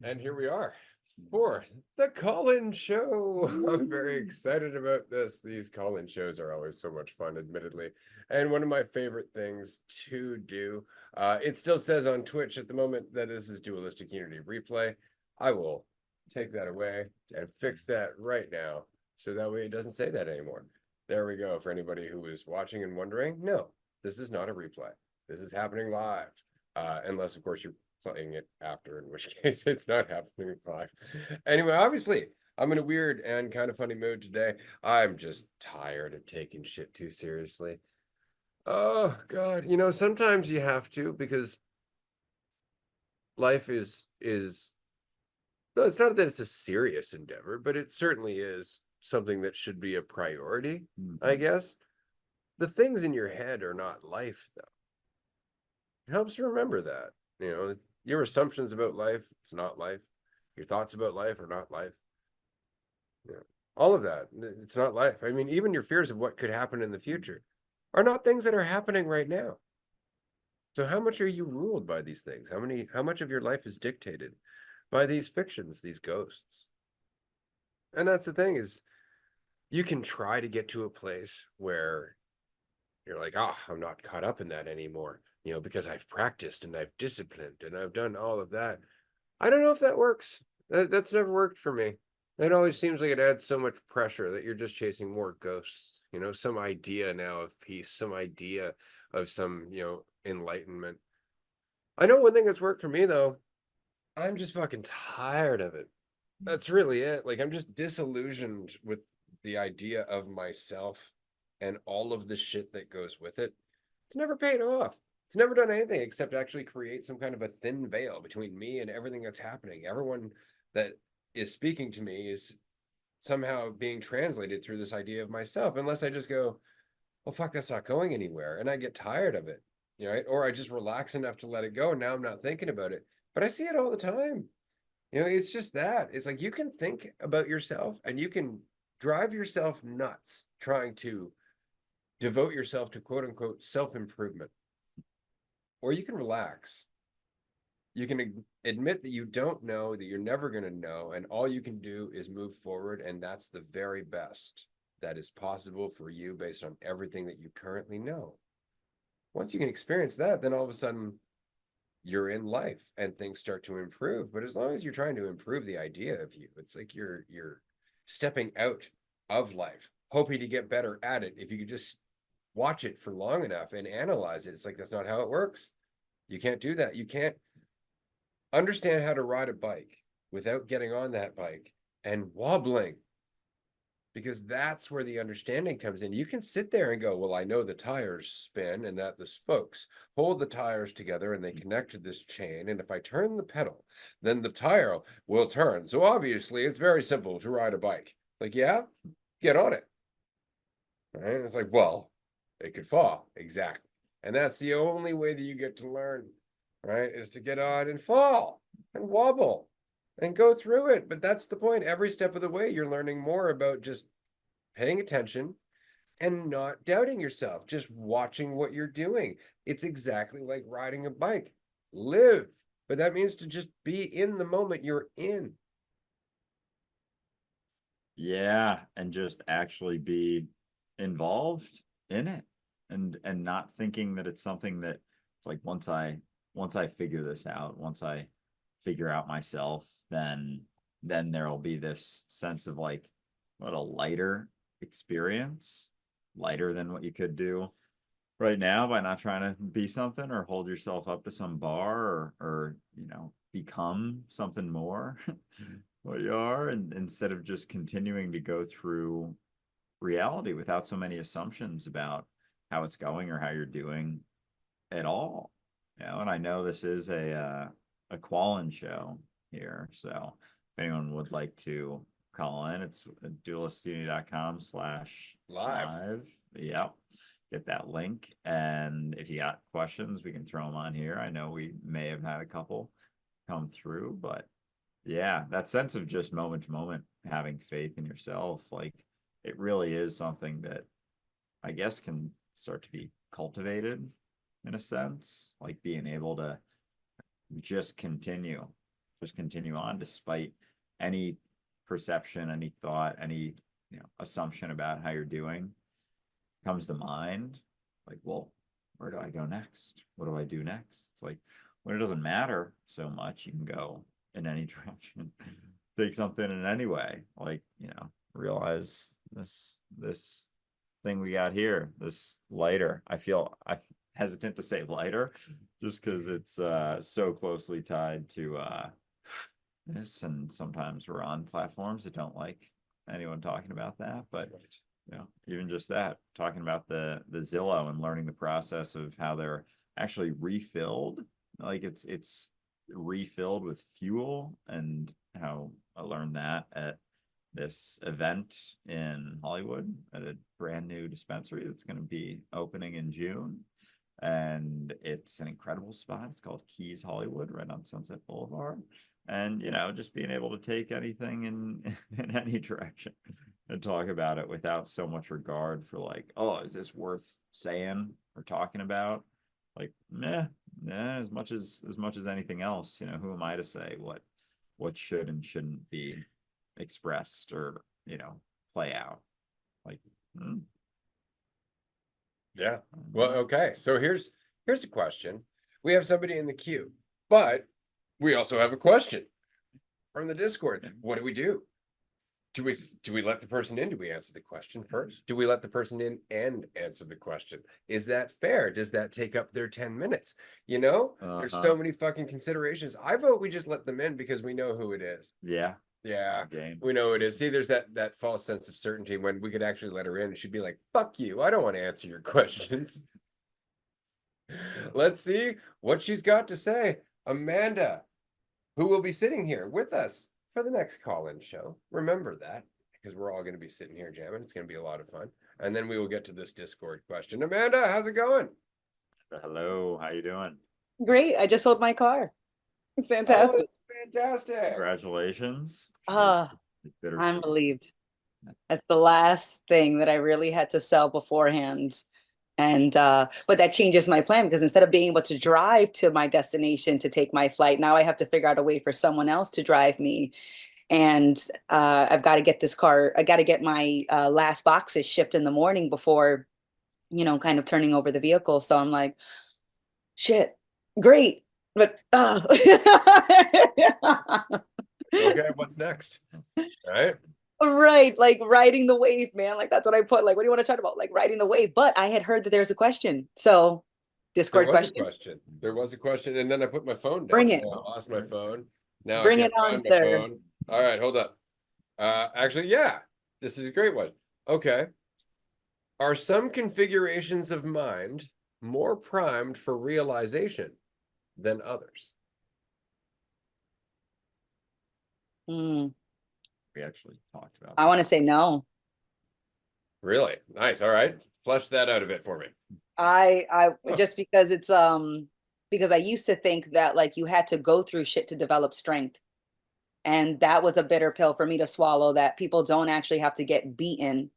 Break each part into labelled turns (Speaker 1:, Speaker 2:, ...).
Speaker 1: And here we are for the call-in show. I'm very excited about this. These call-in shows are always so much fun, admittedly, and one of my favorite things to do. It still says on Twitch at the moment that this is Dualistic Unity Replay. I will take that away and fix that right now, so that way it doesn't say that anymore. There we go. For anybody who is watching and wondering, no, this is not a replay. This is happening live, unless, of course, you're playing it after, in which case it's not happening live. Anyway, obviously, I'm in a weird and kind of funny mood today. I'm just tired of taking shit too seriously. Oh God, sometimes you have to, because life is no, it's not that it's a serious endeavor, but it certainly is something that should be a priority, I guess. The things in your head are not life, though. It helps you remember that. Your assumptions about life, it's not life. Your thoughts about life are not life. All of that, it's not life. I mean, even your fears of what could happen in the future are not things that are happening right now. So how much are you ruled by these things? How much of your life is dictated by these fictions, these ghosts? And that's the thing, is you can try to get to a place where you're like, I'm not caught up in that anymore, because I've practiced and I've disciplined and I've done all of that. I don't know if that works. That's never worked for me. It always seems like it adds so much pressure that you're just chasing more ghosts, some idea now of peace, some idea of some, enlightenment. I know one thing that's worked for me, though. I'm just fucking tired of it. That's really it. Like, I'm just disillusioned with the idea of myself and all of the shit that goes with it. It's never paid off. It's never done anything except actually create some kind of a thin veil between me and everything that's happening. Everyone that is speaking to me is somehow being translated through this idea of myself, unless I just go, well, fuck, that's not going anywhere. And I get tired of it, right? Or I just relax enough to let it go. And now I'm not thinking about it. But I see it all the time. It's just that. It's like you can think about yourself and you can drive yourself nuts trying to devote yourself to quote unquote self improvement, or you can relax. You can admit that you don't know, that you're never going to know, and all you can do is move forward. And that's the very best that is possible for you based on everything that you currently know. Once you can experience that, then all of a sudden you're in life and things start to improve. But as long as you're trying to improve the idea of you, it's like you're stepping out of life, hoping to get better at it. If you could just watch it for long enough and analyze it, it's like that's not how it works. You can't do that. You can't understand how to ride a bike without getting on that bike and wobbling, because that's where the understanding comes in. You can sit there and go, well, I know the tires spin and that the spokes hold the tires together and they connect to this chain. And if I turn the pedal, then the tire will turn. So obviously it's very simple to ride a bike. Like, yeah, get on it. Right? And it's like, well, it could fall. Exactly. And that's the only way that you get to learn, right? Is to get on and fall and wobble and go through it. But that's the point. Every step of the way, you're learning more about just paying attention and not doubting yourself, just watching what you're doing. It's exactly like riding a bike. Live. But that means to just be in the moment you're in.
Speaker 2: Yeah, and just actually be involved in it and not thinking that it's something that it's like once I figure this out, once I figure out myself, then there'll be this sense of like what a lighter experience, lighter than what you could do right now by not trying to be something or hold yourself up to some bar or become something more what you are, and instead of just continuing to go through reality without so many assumptions about how it's going or how you're doing at all. And I know this is a call-in show here, so if anyone would like to call in, it's
Speaker 1: Live.
Speaker 2: dualiststudio.com/live. Yep, get that link, and if you got questions, we can throw them on here. I know we may have had a couple come through, but yeah, that sense of just moment to moment having faith in yourself, like it really is something that I guess can start to be cultivated in a sense, like being able to just continue just continue on despite any perception, any thought, any, assumption about how you're doing comes to mind. Like, well, where do I go next? What do I do next? It's like, when it doesn't matter so much, you can go in any direction, take something in any way. Like, realize this thing we got here, this lighter. I'm hesitant to say lighter just because it's so closely tied to this, and sometimes we're on platforms that don't like anyone talking about that, but even just that, talking about the Zillow and learning the process of how they're actually refilled, like it's refilled with fuel, and how I learned that at this event in Hollywood at a brand new dispensary that's going to be opening in June. And it's an incredible spot. It's called Keys Hollywood, right on Sunset Boulevard. And, just being able to take anything in any direction and talk about it without so much regard for like, oh, is this worth saying or talking about? Like, as much as anything else, who am I to say what should and shouldn't be expressed or, play out? Like,
Speaker 1: Yeah. Well, okay. So here's a question. We have somebody in the queue, but we also have a question from the Discord. What do we do? Do we let the person in? Do we answer the question first? Do we let the person in and answer the question? Is that fair? Does that take up their 10 minutes? There's so many fucking considerations. I vote we just let them in because we know who it is.
Speaker 2: Yeah.
Speaker 1: Yeah,
Speaker 2: Game.
Speaker 1: we know it is. See, there's that false sense of certainty when we could actually let her in and she'd be like, fuck you, I don't want to answer your questions. Let's see what she's got to say. Amanda, who will be sitting here with us for the next call-in show. Remember that, because we're all going to be sitting here jamming. It's going to be a lot of fun. And then we will get to this Discord question. Amanda, how's it going?
Speaker 2: Hello, how you doing?
Speaker 3: Great. I just sold my car. It's fantastic.
Speaker 1: Oh, fantastic.
Speaker 2: Congratulations.
Speaker 3: I'm relieved. That's the last thing that I really had to sell beforehand. And but that changes my plan, because instead of being able to drive to my destination to take my flight, now I have to figure out a way for someone else to drive me. And I've got to get this car, I got to get my last boxes shipped in the morning before, kind of turning over the vehicle. So I'm like, shit, great. But
Speaker 1: Okay, what's next? All right.
Speaker 3: Right, like riding the wave, man. Like that's what I put. Like, what do you want to talk about? Like riding the wave. But I had heard that there's a question. So Discord question.
Speaker 1: There was a question, and then I put my phone down.
Speaker 3: Bring it.
Speaker 1: I lost my phone. Now
Speaker 3: Bring
Speaker 1: I can't
Speaker 3: it on,
Speaker 1: find my
Speaker 3: sir.
Speaker 1: phone. All right, hold up. Actually, yeah, this is a great one. Okay. Are some configurations of mind more primed for realization than others?
Speaker 3: Hmm.
Speaker 2: We actually talked about
Speaker 3: I want to say no.
Speaker 1: Really? Nice. All right. Flesh that out a bit for me.
Speaker 3: I just because it's because I used to think that like you had to go through shit to develop strength. And that was a bitter pill for me to swallow, that people don't actually have to get beaten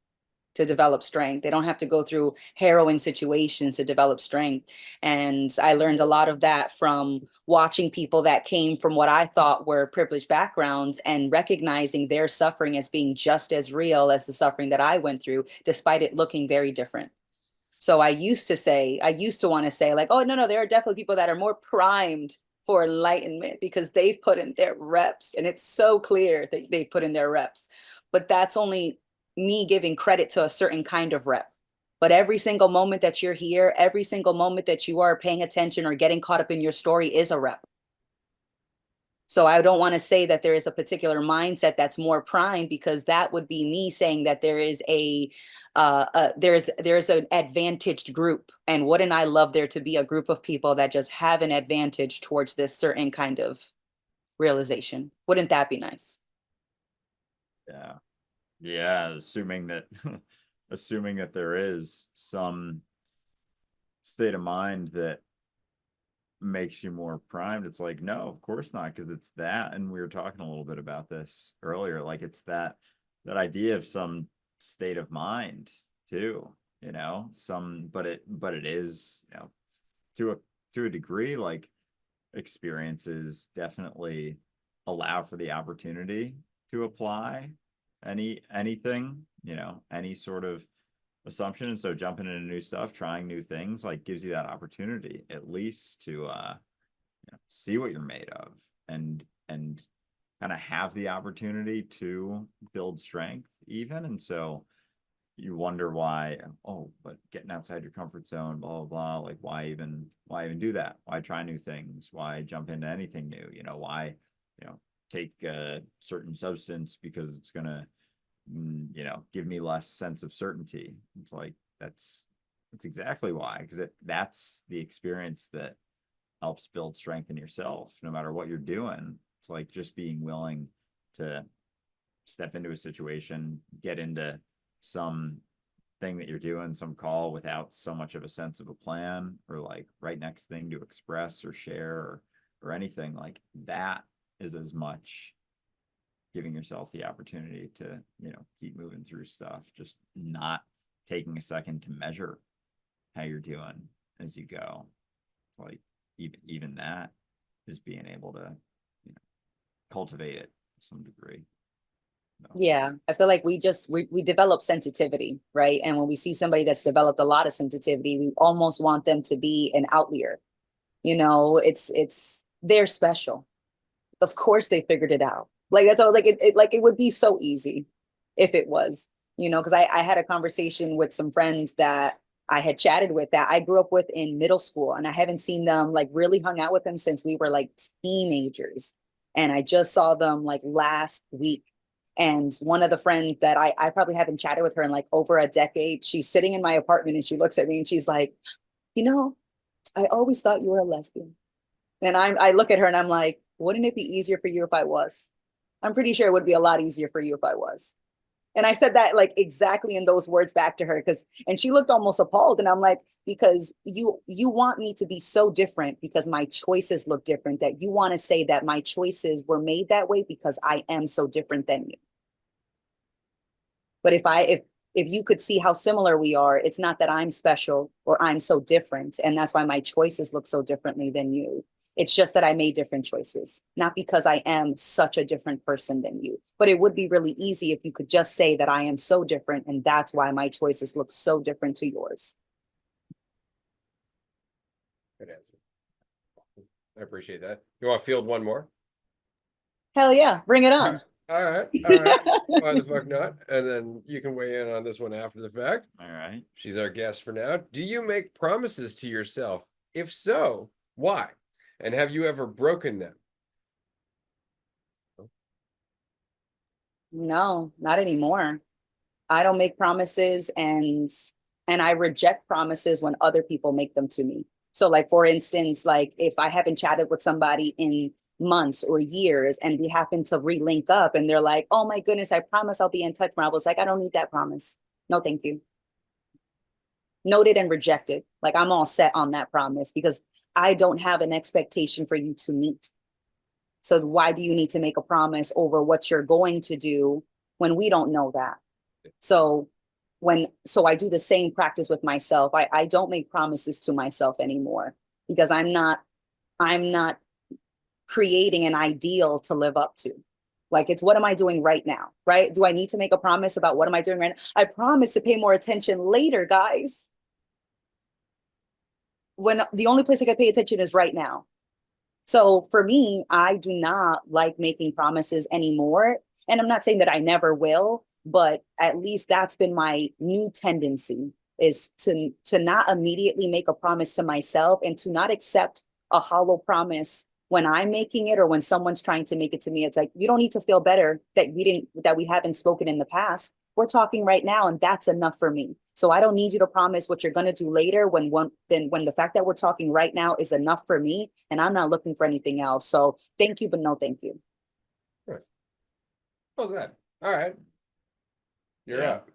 Speaker 3: to develop strength. They don't have to go through harrowing situations to develop strength. And I learned a lot of that from watching people that came from what I thought were privileged backgrounds and recognizing their suffering as being just as real as the suffering that I went through, despite it looking very different. So I used to want to say like, oh, no, there are definitely people that are more primed for enlightenment because they've put in their reps, and it's so clear that they've put in their reps. But that's only me giving credit to a certain kind of rep. But every single moment that you're here, every single moment that you are paying attention or getting caught up in your story is a rep. So I don't want to say that there is a particular mindset that's more primed, because that would be me saying that there is there's an advantaged group, and wouldn't I love there to be a group of people that just have an advantage towards this certain kind of realization? Wouldn't that be nice?
Speaker 2: Yeah, assuming that assuming that there is some state of mind that makes you more primed, it's like, no, of course not, because it's that. And we were talking a little bit about this earlier, like it's that idea of some state of mind too, but it is, to a degree, like experiences definitely allow for the opportunity to apply anything, you know, any sort of assumption. And so jumping into new stuff, trying new things, like gives you that opportunity at least to you know, see what you're made of, and kind of have the opportunity to build strength even. And so you wonder why, oh, but getting outside your comfort zone, blah, blah, blah, like why even do that? Why try new things? Why jump into anything new? You know, why, you know, take a certain substance because it's gonna, you know, give me less sense of certainty. It's like, that's exactly why, because that's the experience that helps build strength in yourself, no matter what you're doing. It's like just being willing to step into a situation, get into some thing that you're doing, some call, without so much of a sense of a plan or like right next thing to express or share or anything like that, is as much giving yourself the opportunity to, you know, keep moving through stuff, just not taking a second to measure how you're doing as you go. Like even that is being able to, you know, cultivate it to some degree.
Speaker 3: Yeah, I feel like we develop sensitivity, right? And when we see somebody that's developed a lot of sensitivity, we almost want them to be an outlier. You know, they're special. Of course they figured it out. Like that's all, like it would be so easy if it was, you know, because I had a conversation with some friends that I had chatted with that I grew up with in middle school, and I haven't seen them, like really hung out with them since we were like teenagers. And I just saw them like last week. And one of the friends that I probably haven't chatted with her in like over a decade, she's sitting in my apartment and she looks at me and she's like, you know, I always thought you were a lesbian. And I look at her and I'm like, wouldn't it be easier for you if I was? I'm pretty sure it would be a lot easier for you if I was. And I said that like exactly in those words back to her, and she looked almost appalled. And I'm like, because you want me to be so different because my choices look different, that you want to say that my choices were made that way because I am so different than you. But if you could see how similar we are, it's not that I'm special or I'm so different, and that's why my choices look so differently than you. It's just that I made different choices, not because I am such a different person than you. But it would be really easy if you could just say that I am so different, and that's why my choices look so different to yours.
Speaker 1: Good answer. I appreciate that. You want to field one more?
Speaker 3: Hell yeah, bring it on.
Speaker 1: All right. Why the fuck not? And then you can weigh in on this one after the fact.
Speaker 2: All right.
Speaker 1: She's our guest for now. Do you make promises to yourself? If so, why? And have you ever broken them?
Speaker 3: No, not anymore. I don't make promises, and I reject promises when other people make them to me. So like for instance, like if I haven't chatted with somebody in months or years and we happen to re-link up and they're like, oh my goodness, I promise I'll be in touch. I was like, I don't need that promise. No, thank you. Noted and rejected. Like I'm all set on that promise because I don't have an expectation for you to meet. So why do you need to make a promise over what you're going to do when we don't know that? So I do the same practice with myself. I don't make promises to myself anymore because I'm not creating an ideal to live up to. Like it's what am I doing right now, right? Do I need to make a promise about what am I doing right now? I promise to pay more attention later, guys. When the only place I can pay attention is right now. So for me, I do not like making promises anymore. And I'm not saying that I never will, but at least that's been my new tendency, is to not immediately make a promise to myself and to not accept a hollow promise when I'm making it or when someone's trying to make it to me. It's like, you don't need to feel better that we haven't spoken in the past. We're talking right now, and that's enough for me. So I don't need you to promise what you're going to do later when the fact that we're talking right now is enough for me, and I'm not looking for anything else. So thank you, but no thank you.
Speaker 1: Right. How's that? All right. You're up.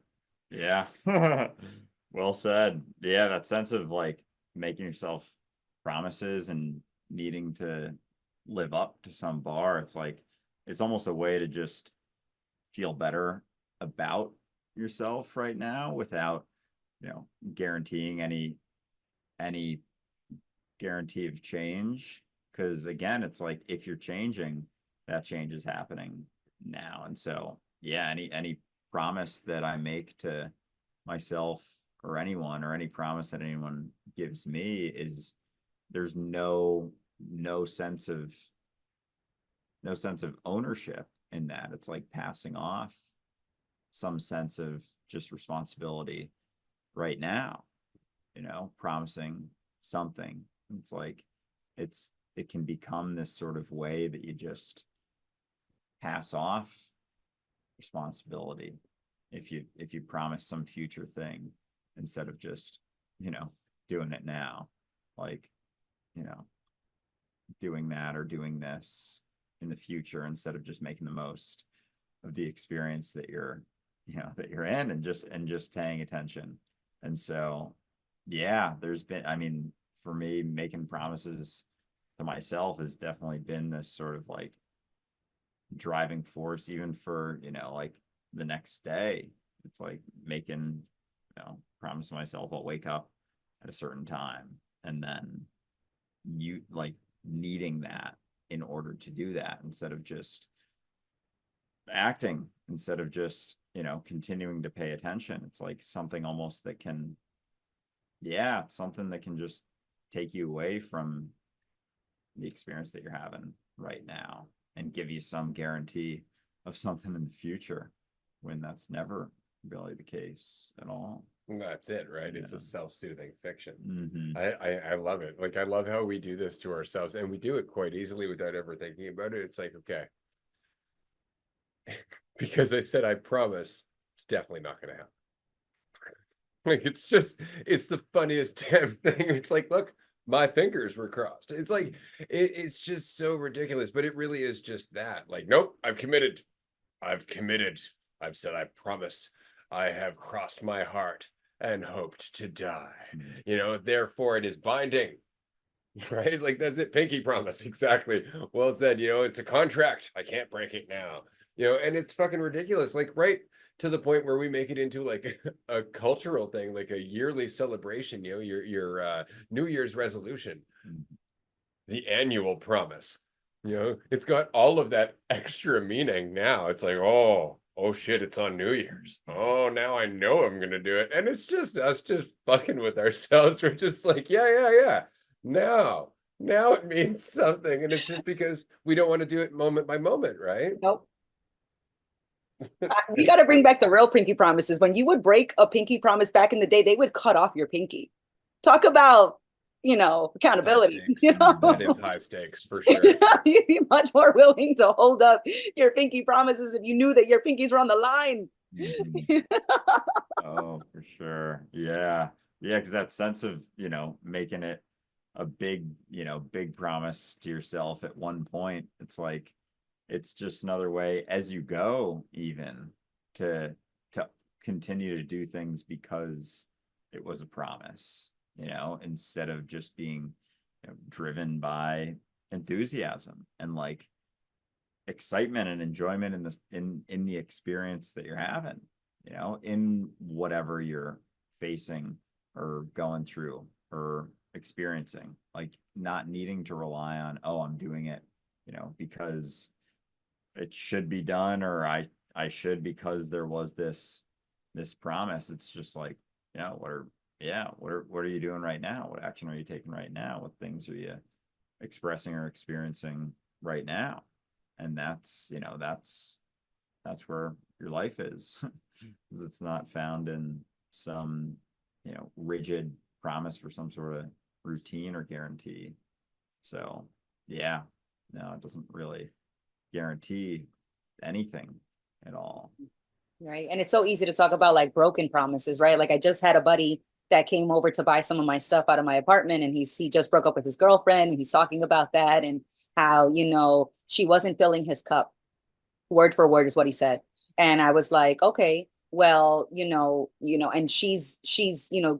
Speaker 2: Yeah. Well said. Yeah, that sense of like making yourself promises and needing to live up to some bar. It's like, it's almost a way to just feel better about yourself right now without, you know, guaranteeing any guarantee of change. Because again, it's like, if you're changing, that change is happening now. And so, yeah, any promise that I make to myself or anyone, or any promise that anyone gives me, is there's no sense of ownership in that. It's like passing off some sense of just responsibility right now, promising something. It's like it can become this sort of way that you just pass off responsibility if you promise some future thing instead of just doing it now, like doing that or doing this in the future, instead of just making the most of the experience that you're in, and just paying attention. And so, yeah, there's been, I mean, for me, making promises to myself has definitely been this sort of like driving force, even for like the next day. It's like making promise to myself I'll wake up at a certain time, and then you like needing that in order to do that, instead of just acting, instead of just continuing to pay attention. It's like something almost that can, something that can just take you away from the experience that you're having right now, and give you some guarantee of something in the future, when that's never really the case at all.
Speaker 1: That's it, right? It's a self-soothing fiction.
Speaker 2: Mm-hmm.
Speaker 1: I love it. Like, I love how we do this to ourselves, and we do it quite easily without ever thinking about it. It's like, okay, because I said I promise, it's definitely not going to happen. Like, it's the funniest damn thing. It's like, look, my fingers were crossed. It's like, it's just so ridiculous, but it really is just that. Like, nope, I've committed. I've said I promised. I have crossed my heart and hoped to die. Therefore it is binding. Right? Like, that's it. Pinky promise. Exactly. Well said. It's a contract. I can't break it now. And it's fucking ridiculous. Like, right to the point where we make it into like a cultural thing, like a yearly celebration, your New Year's resolution, the annual promise. It's got all of that extra meaning now. It's like, oh shit, it's on New Year's. Oh, now I know I'm gonna do it. And it's just us just fucking with ourselves. We're just like, yeah. Now it means something. And it's just because we don't want to do it moment by moment, right?
Speaker 3: Nope. You got to bring back the real pinky promises. When you would break a pinky promise back in the day, they would cut off your pinky. Talk about, accountability.
Speaker 1: That is high stakes for sure.
Speaker 3: You'd be much more willing to hold up your pinky promises if you knew that your pinkies were on the line.
Speaker 2: Mm-hmm. Oh, for sure. Yeah. Because that sense of, making it a big promise to yourself at one point, it's like, it's just another way as you go, even to continue to do things because it was a promise, instead of just being driven by enthusiasm and like excitement and enjoyment in the experience that you're having, in whatever you're facing or going through or experiencing, like not needing to rely on, oh, I'm doing it, because it should be done, or I should, because there was this promise. It's just like, what are you doing right now? What action are you taking right now? What things are you expressing or experiencing right now? And that's where your life is. It's not found in some rigid promise for some sort of routine or guarantee. So yeah, no, it doesn't really guarantee anything at all.
Speaker 3: Right. And it's so easy to talk about like broken promises, right? Like I just had a buddy that came over to buy some of my stuff out of my apartment, and he just broke up with his girlfriend, and he's talking about that and how, she wasn't filling his cup. Word for word is what he said. And I was like, okay, well, and she's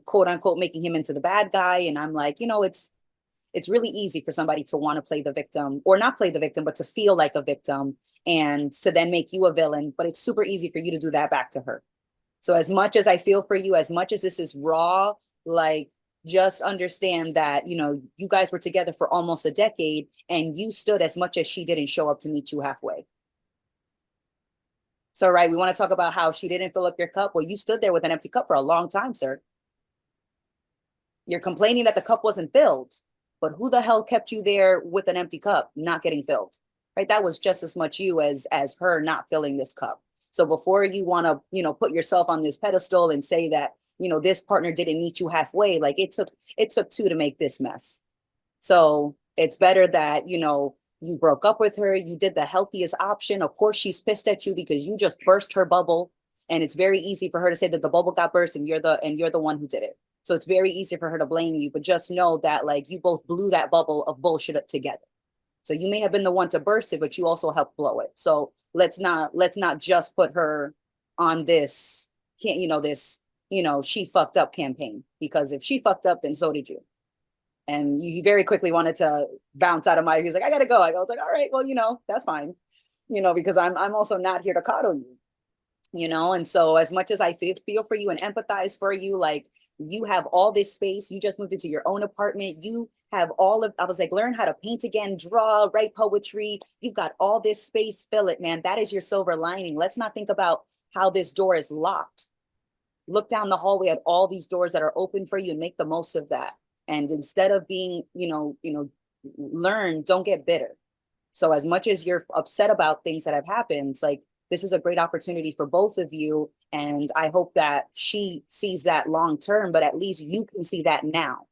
Speaker 3: quote unquote making him into the bad guy. And I'm like, it's really easy for somebody to want to play the victim, or not play the victim, but to feel like a victim and to then make you a villain. But it's super easy for you to do that back to her. So as much as I feel for you, as much as this is raw, like just understand that, you know, you guys were together for almost a decade and you stood as much as she didn't show up to meet you halfway. So, right, we want to talk about how she didn't fill up your cup. Well, you stood there with an empty cup for a long time, sir. You're complaining that the cup wasn't filled, but who the hell kept you there with an empty cup, not getting filled? Right? That was just as much you as her not filling this cup. So before you want to, you know, put yourself on this pedestal and say that, you know, this partner didn't meet you halfway, like it took two to make this mess. So it's better that, you know, you broke up with her, you did the healthiest option. Of course, she's pissed at you because you just burst her bubble. And it's very easy for her to say that the bubble got burst and you're the one who did it. So it's very easy for her to blame you, but just know that like you both blew that bubble of bullshit up together. So you may have been the one to burst it, but you also helped blow it. So let's not just put her on this, she fucked up campaign, because if she fucked up, then so did you. And he very quickly wanted to bounce out of my, he's like, I gotta go. I was like, all right, well, that's fine, because I'm also not here to coddle you. And so as much as I feel for you and empathize for you, like you have all this space, you just moved into your own apartment, you have I was like, learn how to paint again, draw, write poetry, you've got all this space, fill it, man. That is your silver lining. Let's not think about how this door is locked. Look down the hallway at all these doors that are open for you and make the most of that. And instead of being, learn, don't get bitter. So as much as you're upset about things that have happened, it's like, this is a great opportunity for both of you. And I hope that she sees that long term, but at least you can see that now,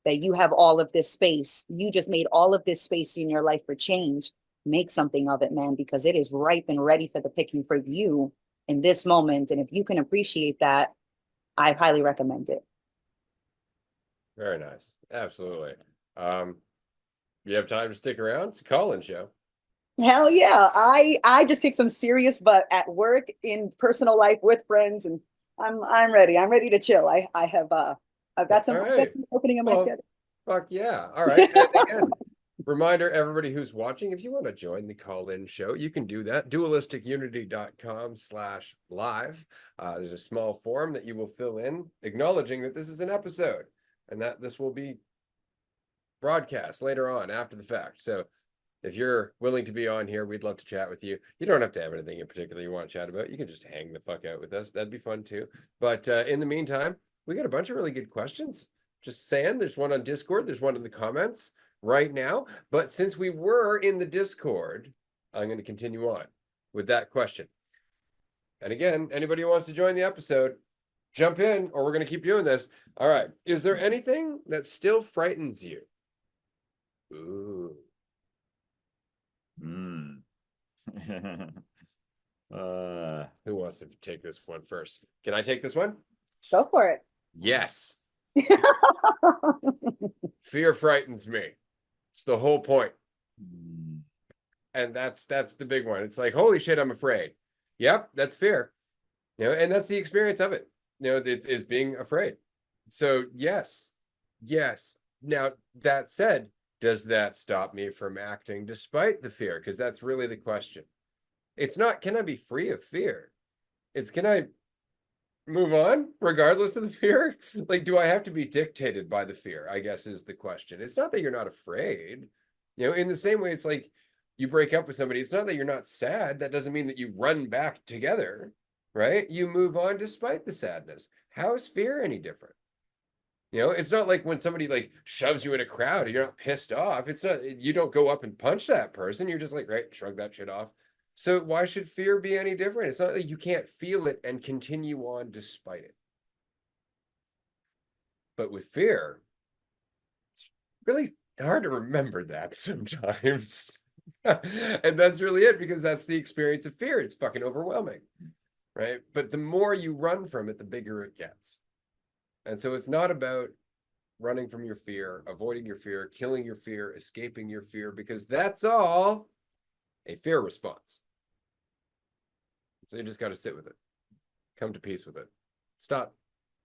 Speaker 3: that you have all of this space. You just made all of this space in your life for change. Make something of it, man, because it is ripe and ready for the picking for you in this moment. And if you can appreciate that, I highly recommend it.
Speaker 1: Very nice. Absolutely. You have time to stick around? It's a call-in show.
Speaker 3: Hell yeah. I just kicked some serious butt at work, in personal life, with friends, and I'm ready. I'm ready to chill. I've got some opening in my schedule.
Speaker 1: Fuck yeah. All right. And again, reminder, everybody who's watching, if you want to join the call-in show, you can do that. dualisticunity.com/live. There's a small form that you will fill in acknowledging that this is an episode and that this will be broadcast later on after the fact. So if you're willing to be on here, we'd love to chat with you. You don't have to have anything in particular you want to chat about. You can just hang the fuck out with us. That'd be fun too. But in the meantime, we got a bunch of really good questions. Just saying, there's one on Discord. There's one in the comments right now. But since we were in the Discord, I'm going to continue on with that question. And again, anybody who wants to join the episode, jump in, or we're going to keep doing this. All right. Is there anything that still frightens you? Ooh. Who wants to take this one first? Can I take this one?
Speaker 3: Go for it.
Speaker 1: Yes. Fear frightens me. It's the whole point. And that's the big one. It's like, holy shit, I'm afraid. Yep, that's fear. And that's the experience of it. It is being afraid. So yes. Now, that said, does that stop me from acting despite the fear? Because that's really the question. It's not, can I be free of fear? It's, can I move on regardless of the fear? Like, do I have to be dictated by the fear, I guess, is the question. It's not that you're not afraid. In the same way, it's like you break up with somebody. It's not that you're not sad. That doesn't mean that you run back together, right? You move on despite the sadness. How is fear any different? It's not like when somebody like shoves you in a crowd and you're not pissed off. It's not, you don't go up and punch that person. You're just like, right, shrug that shit off. So why should fear be any different? It's not like you can't feel it and continue on despite it. But with fear, it's really hard to remember that sometimes. And that's really it, because that's the experience of fear. It's fucking overwhelming, right? But the more you run from it, the bigger it gets. And so it's not about running from your fear, avoiding your fear, killing your fear, escaping your fear, because that's all a fear response. So you just got to sit with it. Come to peace with it. Stop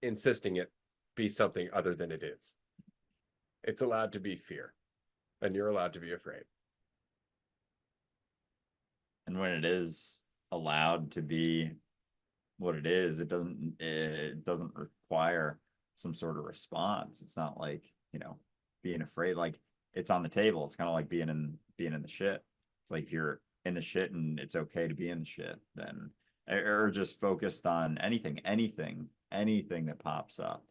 Speaker 1: insisting it be something other than it is. It's allowed to be fear, and you're allowed to be afraid.
Speaker 2: And when it is allowed to be what it is, it doesn't require some sort of response. It's not like, you know, being afraid, like it's on the table. It's kind of like being in the shit. It's like if you're in the shit and it's okay to be in the shit, then, or just focused on anything that pops up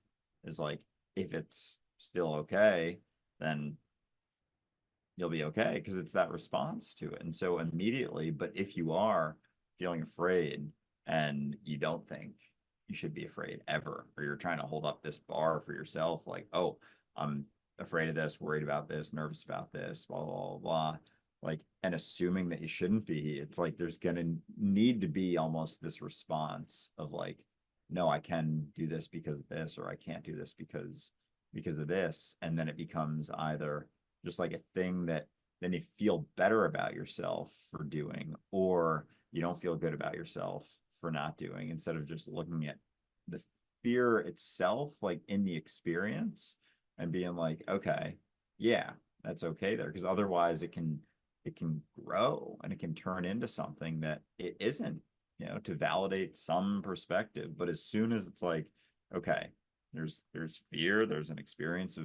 Speaker 2: is like, if it's still okay, then you'll be okay, because it's that response to it. And so immediately, but if you are feeling afraid and you don't think you should be afraid ever, or you're trying to hold up this bar for yourself, like, oh, I'm afraid of this, worried about this, nervous about this, blah, blah, blah, blah, like, and assuming that you shouldn't be, it's like there's going to need to be almost this response of like, no, I can do this because of this, or I can't do this because of this. And then it becomes either just like a thing that then you feel better about yourself for doing, or you don't feel good about yourself for not doing, instead of just looking at the fear itself, like in the experience, and being like, okay, yeah, that's okay there. Because otherwise it can grow and it can turn into something that it isn't, you know, to validate some perspective. But as soon as it's like, okay, there's fear, there's an experience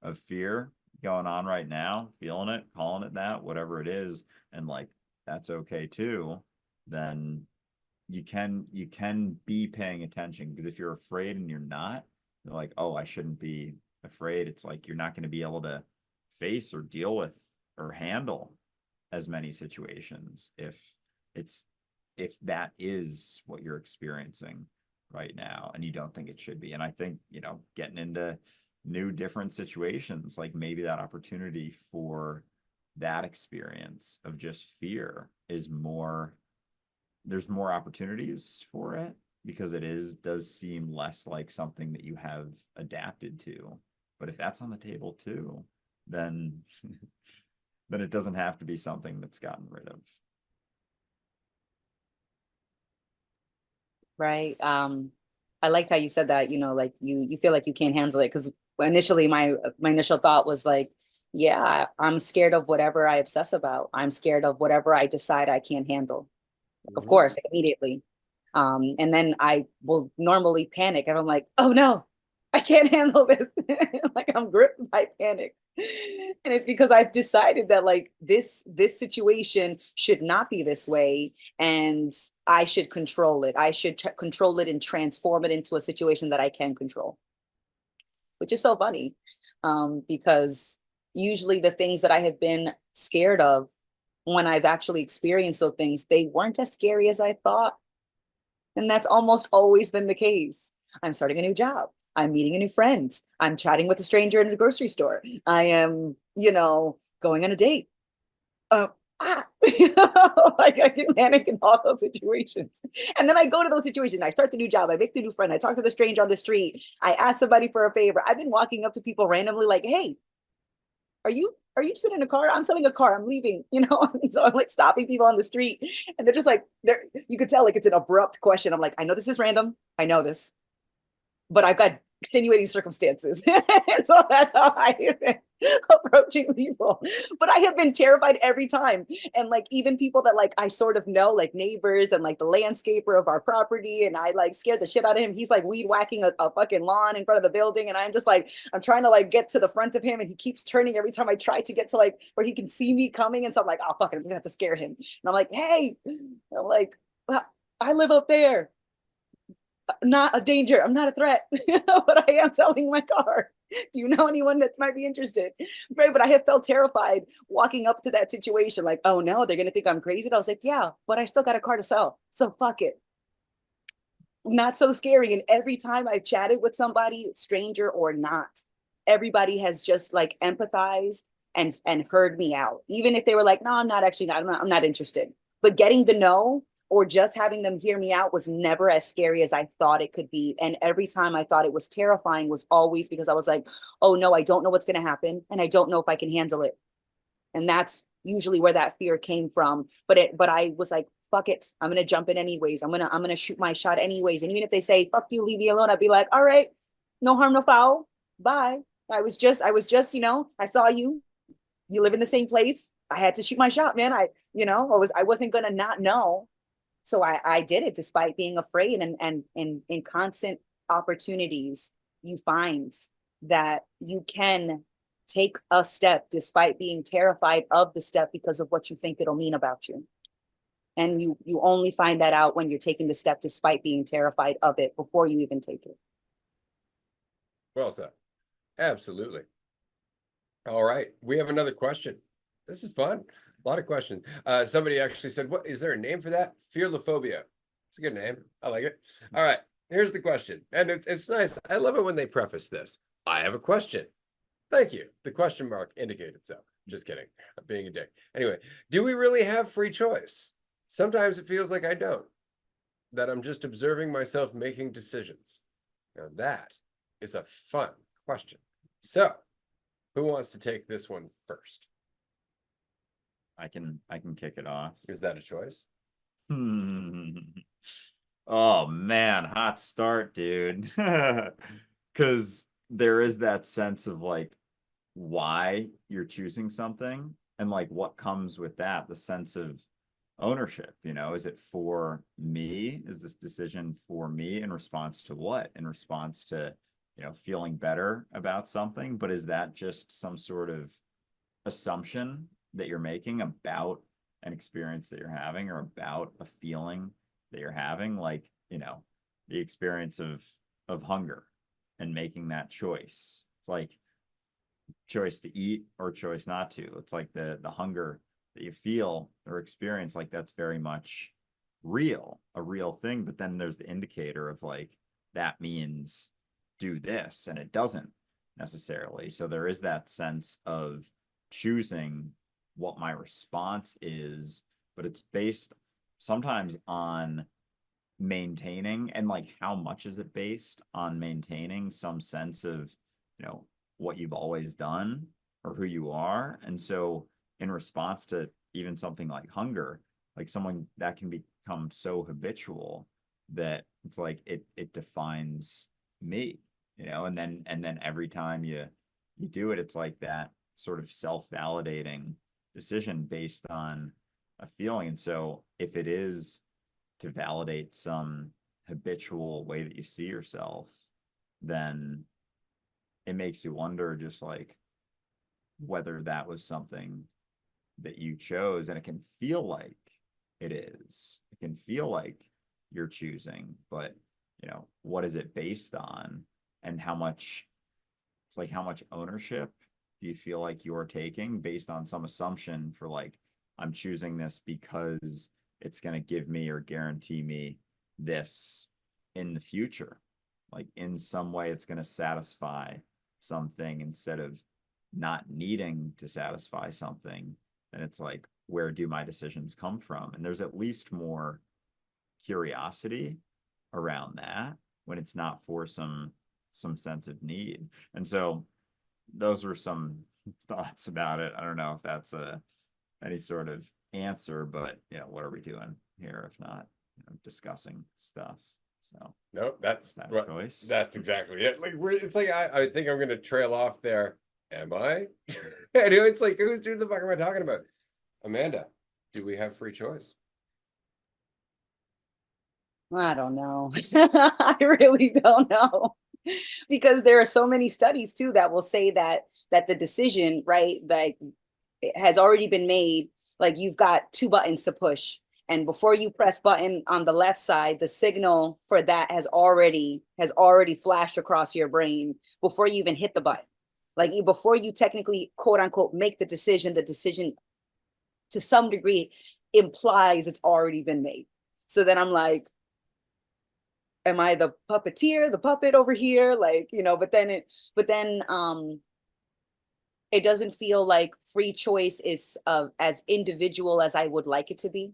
Speaker 2: of fear going on right now, feeling it, calling it that, whatever it is, and like that's okay too, then you can be paying attention. Because if you're afraid and you're not, you're like, oh, I shouldn't be afraid, it's like you're not going to be able to face or deal with or handle as many situations if that is what you're experiencing right now and you don't think it should be. And I think, you know, getting into new different situations, like maybe that opportunity for that experience of just fear is more, there's more opportunities for it, because does seem less like something that you have adapted to. But if that's on the table too, then then it doesn't have to be something that's gotten rid of.
Speaker 3: Right. I liked how you said that, you know, like you feel like you can't handle it. Because initially my initial thought was like, yeah, I'm scared of whatever I obsess about. I'm scared of whatever I decide I can't handle. Like, of course, immediately. And then I will normally panic and I'm like, oh no, I can't handle this. Like I'm gripped by panic. And it's because I've decided that like this situation should not be this way, and I should control it. I should control it and transform it into a situation that I can control, which is so funny. Because usually the things that I have been scared of, when I've actually experienced those things, they weren't as scary as I thought. And that's almost always been the case. I'm starting a new job. I'm meeting a new friend. I'm chatting with a stranger in a grocery store. I am, you know, going on a date. Uh, like I can panic in all those situations. And then I go to those situations. I start the new job. I make the new friend. I talk to the stranger on the street. I ask somebody for a favor. I've been walking up to people randomly like, hey, are you sitting in a car? I'm selling a car. I'm leaving, you know? So I'm like stopping people on the street, and they're just like, you could tell like it's an abrupt question. I'm like, I know this is random. I know this, but I've got extenuating circumstances. And so that's how I have been approaching people. But I have been terrified every time. And like even people that like I sort of know, like neighbors and like the landscaper of our property, and I like scared the shit out of him. He's like weed whacking a fucking lawn in front of the building. And I'm just like, I'm trying to like get to the front of him, and he keeps turning every time I try to get to like where he can see me coming. And so I'm like, oh fuck it, I'm gonna have to scare him. And I'm like, hey, I'm like, I live up there. Not a danger. I'm not a threat, but I am selling my car. Do you know anyone that might be interested? Right. But I have felt terrified walking up to that situation. Like, oh no, they're going to think I'm crazy. And I was like, yeah, but I still got a car to sell. So fuck it. Not so scary. And every time I've chatted with somebody, stranger or not, everybody has just like empathized and heard me out. Even if they were like, no, I'm not actually not, I'm not interested. But getting the no, or just having them hear me out, was never as scary as I thought it could be. And every time I thought it was terrifying was always because I was like, oh no, I don't know what's going to happen. And I don't know if I can handle it. And that's usually where that fear came from. But I was like, fuck it. I'm going to jump in anyways. I'm going to shoot my shot anyways. And even if they say, fuck you, leave me alone, I'd be like, all right, no harm, no foul. Bye. I was just, you know, I saw you, you live in the same place. I had to shoot my shot, man. I wasn't going to not know. So I did it despite being afraid and in constant opportunities you find that you can take a step despite being terrified of the step because of what you think it'll mean about you. And you only find that out when you're taking the step despite being terrified of it before you even take it.
Speaker 1: Well said. Absolutely. All right. We have another question. This is fun. A lot of questions. Somebody actually said, what is there a name for that? Fearlophobia. It's a good name. I like it. All right. Here's the question. And it's nice. I love it when they preface this. I have a question. Thank you. The question mark indicated so. Just kidding. I'm being a dick. Anyway, do we really have free choice? Sometimes it feels like I don't. That I'm just observing myself making decisions. Now that is a fun question. So, who wants to take this one first?
Speaker 2: I can kick it off.
Speaker 1: Is that a choice?
Speaker 2: Oh man, hot start, dude. Because there is that sense of like why you're choosing something and like what comes with that, the sense of ownership, is it for me? Is this decision for me in response to what? In response to, feeling better about something, but is that just some sort of assumption that you're making about an experience that you're having or about a feeling that you're having, like, the experience of hunger and making that choice. It's like choice to eat or choice not to. It's like the hunger that you feel or experience, like that's very much a real thing. But then there's the indicator of like, that means do this, and it doesn't necessarily. So there is that sense of choosing what my response is, but it's based sometimes on maintaining, and like how much is it based on maintaining some sense of, what you've always done or who you are. And so in response to even something like hunger, like someone that can become so habitual that it's like it defines me, and then every time you do it, it's like that sort of self-validating decision based on a feeling. And so if it is to validate some habitual way that you see yourself, then it makes you wonder just like whether that was something that you chose. And it can feel like it is. It can feel like you're choosing, but what is it based on, and how much ownership do you feel like you're taking based on some assumption for like, I'm choosing this because it's going to give me or guarantee me this in the future. Like in some way, it's going to satisfy something instead of not needing to satisfy something. Then it's like, where do my decisions come from? And there's at least more curiosity around that when it's not for some sense of need. And so those were some thoughts about it. I don't know if that's any sort of answer, but what are we doing here if not discussing stuff? So
Speaker 1: no, that's
Speaker 2: that
Speaker 1: what,
Speaker 2: choice.
Speaker 1: That's exactly it. Like it's like I think I'm gonna trail off there. Am I? Anyway, it's like, who the fuck am I talking about? Amanda, do we have free choice?
Speaker 3: I don't know. I really don't know. Because there are so many studies too that will say that the decision, right, like it has already been made. Like you've got two buttons to push, and before you press button on the left side, the signal for that has already flashed across your brain before you even hit the button. Like before you technically quote unquote make the decision to some degree implies it's already been made. So then I'm like, am I the puppeteer, the puppet over here? Like, but then it doesn't feel like free choice is as individual as I would like it to be.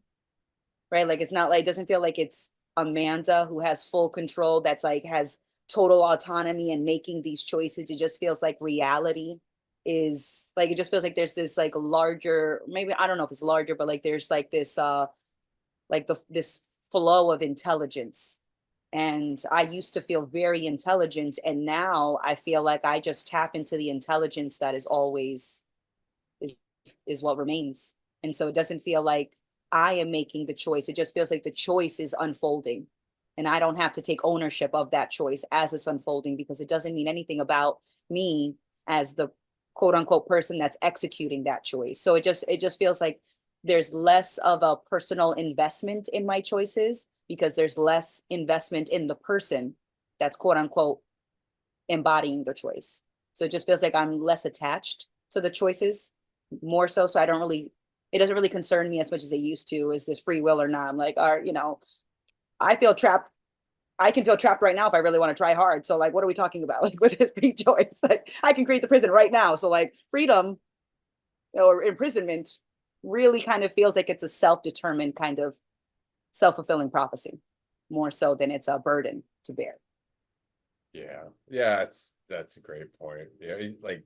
Speaker 3: Right? Like it's not like, it doesn't feel like it's Amanda who has full control, that's like has total autonomy and making these choices. It just feels like reality is like, it just feels like there's this like larger, maybe I don't know if it's larger, but like there's like this this flow of intelligence. And I used to feel very intelligent, and now I feel like I just tap into the intelligence that is always is what remains. And so it doesn't feel like I am making the choice. It just feels like the choice is unfolding. And I don't have to take ownership of that choice as it's unfolding, because it doesn't mean anything about me as the quote unquote person that's executing that choice. So it just feels like there's less of a personal investment in my choices, because there's less investment in the person that's quote unquote embodying the choice. So it just feels like I'm less attached to the choices, more so. So I don't really, it doesn't really concern me as much as it used to. Is this free will or not? I'm like, you know, I feel trapped. I can feel trapped right now if I really want to try hard. So like, what are we talking about? Like with this free choice, like I can create the prison right now. So like freedom or imprisonment really kind of feels like it's a self-determined kind of self-fulfilling prophecy, more so than it's a burden to bear.
Speaker 1: Yeah, that's a great point. Like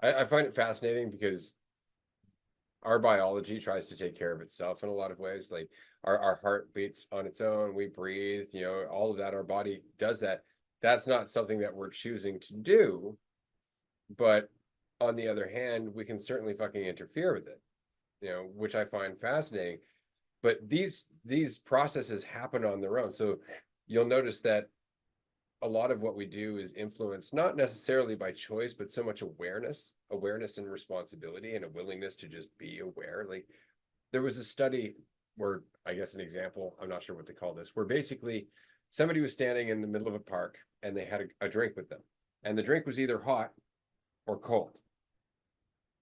Speaker 1: I find it fascinating because our biology tries to take care of itself in a lot of ways. Like our heart beats on its own, we breathe, all of that, our body does that. That's not something that we're choosing to do, but on the other hand, we can certainly fucking interfere with it, which I find fascinating. But these processes happen on their own. So you'll notice that a lot of what we do is influenced not necessarily by choice, but so much awareness and responsibility, and a willingness to just be aware. Like there was a study where, I guess an example, I'm not sure what to call this, where basically somebody was standing in the middle of a park and they had a drink with them, and the drink was either hot or cold.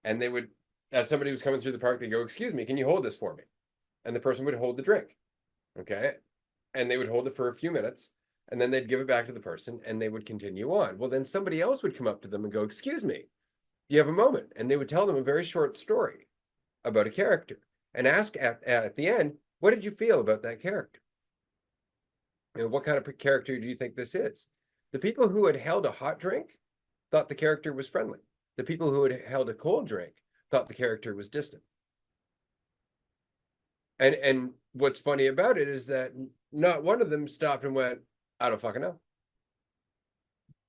Speaker 1: And they would, as somebody was coming through the park, they go, "Excuse me, can you hold this for me?" And the person would hold the drink. Okay. And they would hold it for a few minutes, and then they'd give it back to the person and they would continue on. Well, then somebody else would come up to them and go, "Excuse me, do you have a moment?" And they would tell them a very short story about a character and ask at the end, "What did you feel about that character? And what kind of character do you think this is?" The people who had held a hot drink thought the character was friendly. The people who had held a cold drink thought the character was distant. And what's funny about it is that not one of them stopped and went, "I don't fucking know."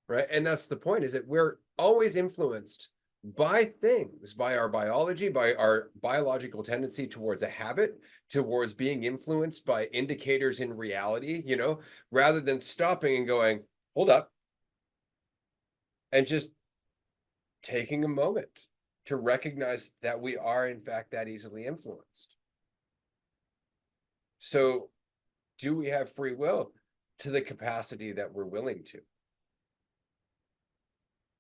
Speaker 1: Right. And that's the point, is that we're always influenced by things, by our biology, by our biological tendency towards a habit, towards being influenced by indicators in reality, rather than stopping and going, "Hold up," and just taking a moment to recognize that we are, in fact, that easily influenced. So, do we have free will to the capacity that we're willing to?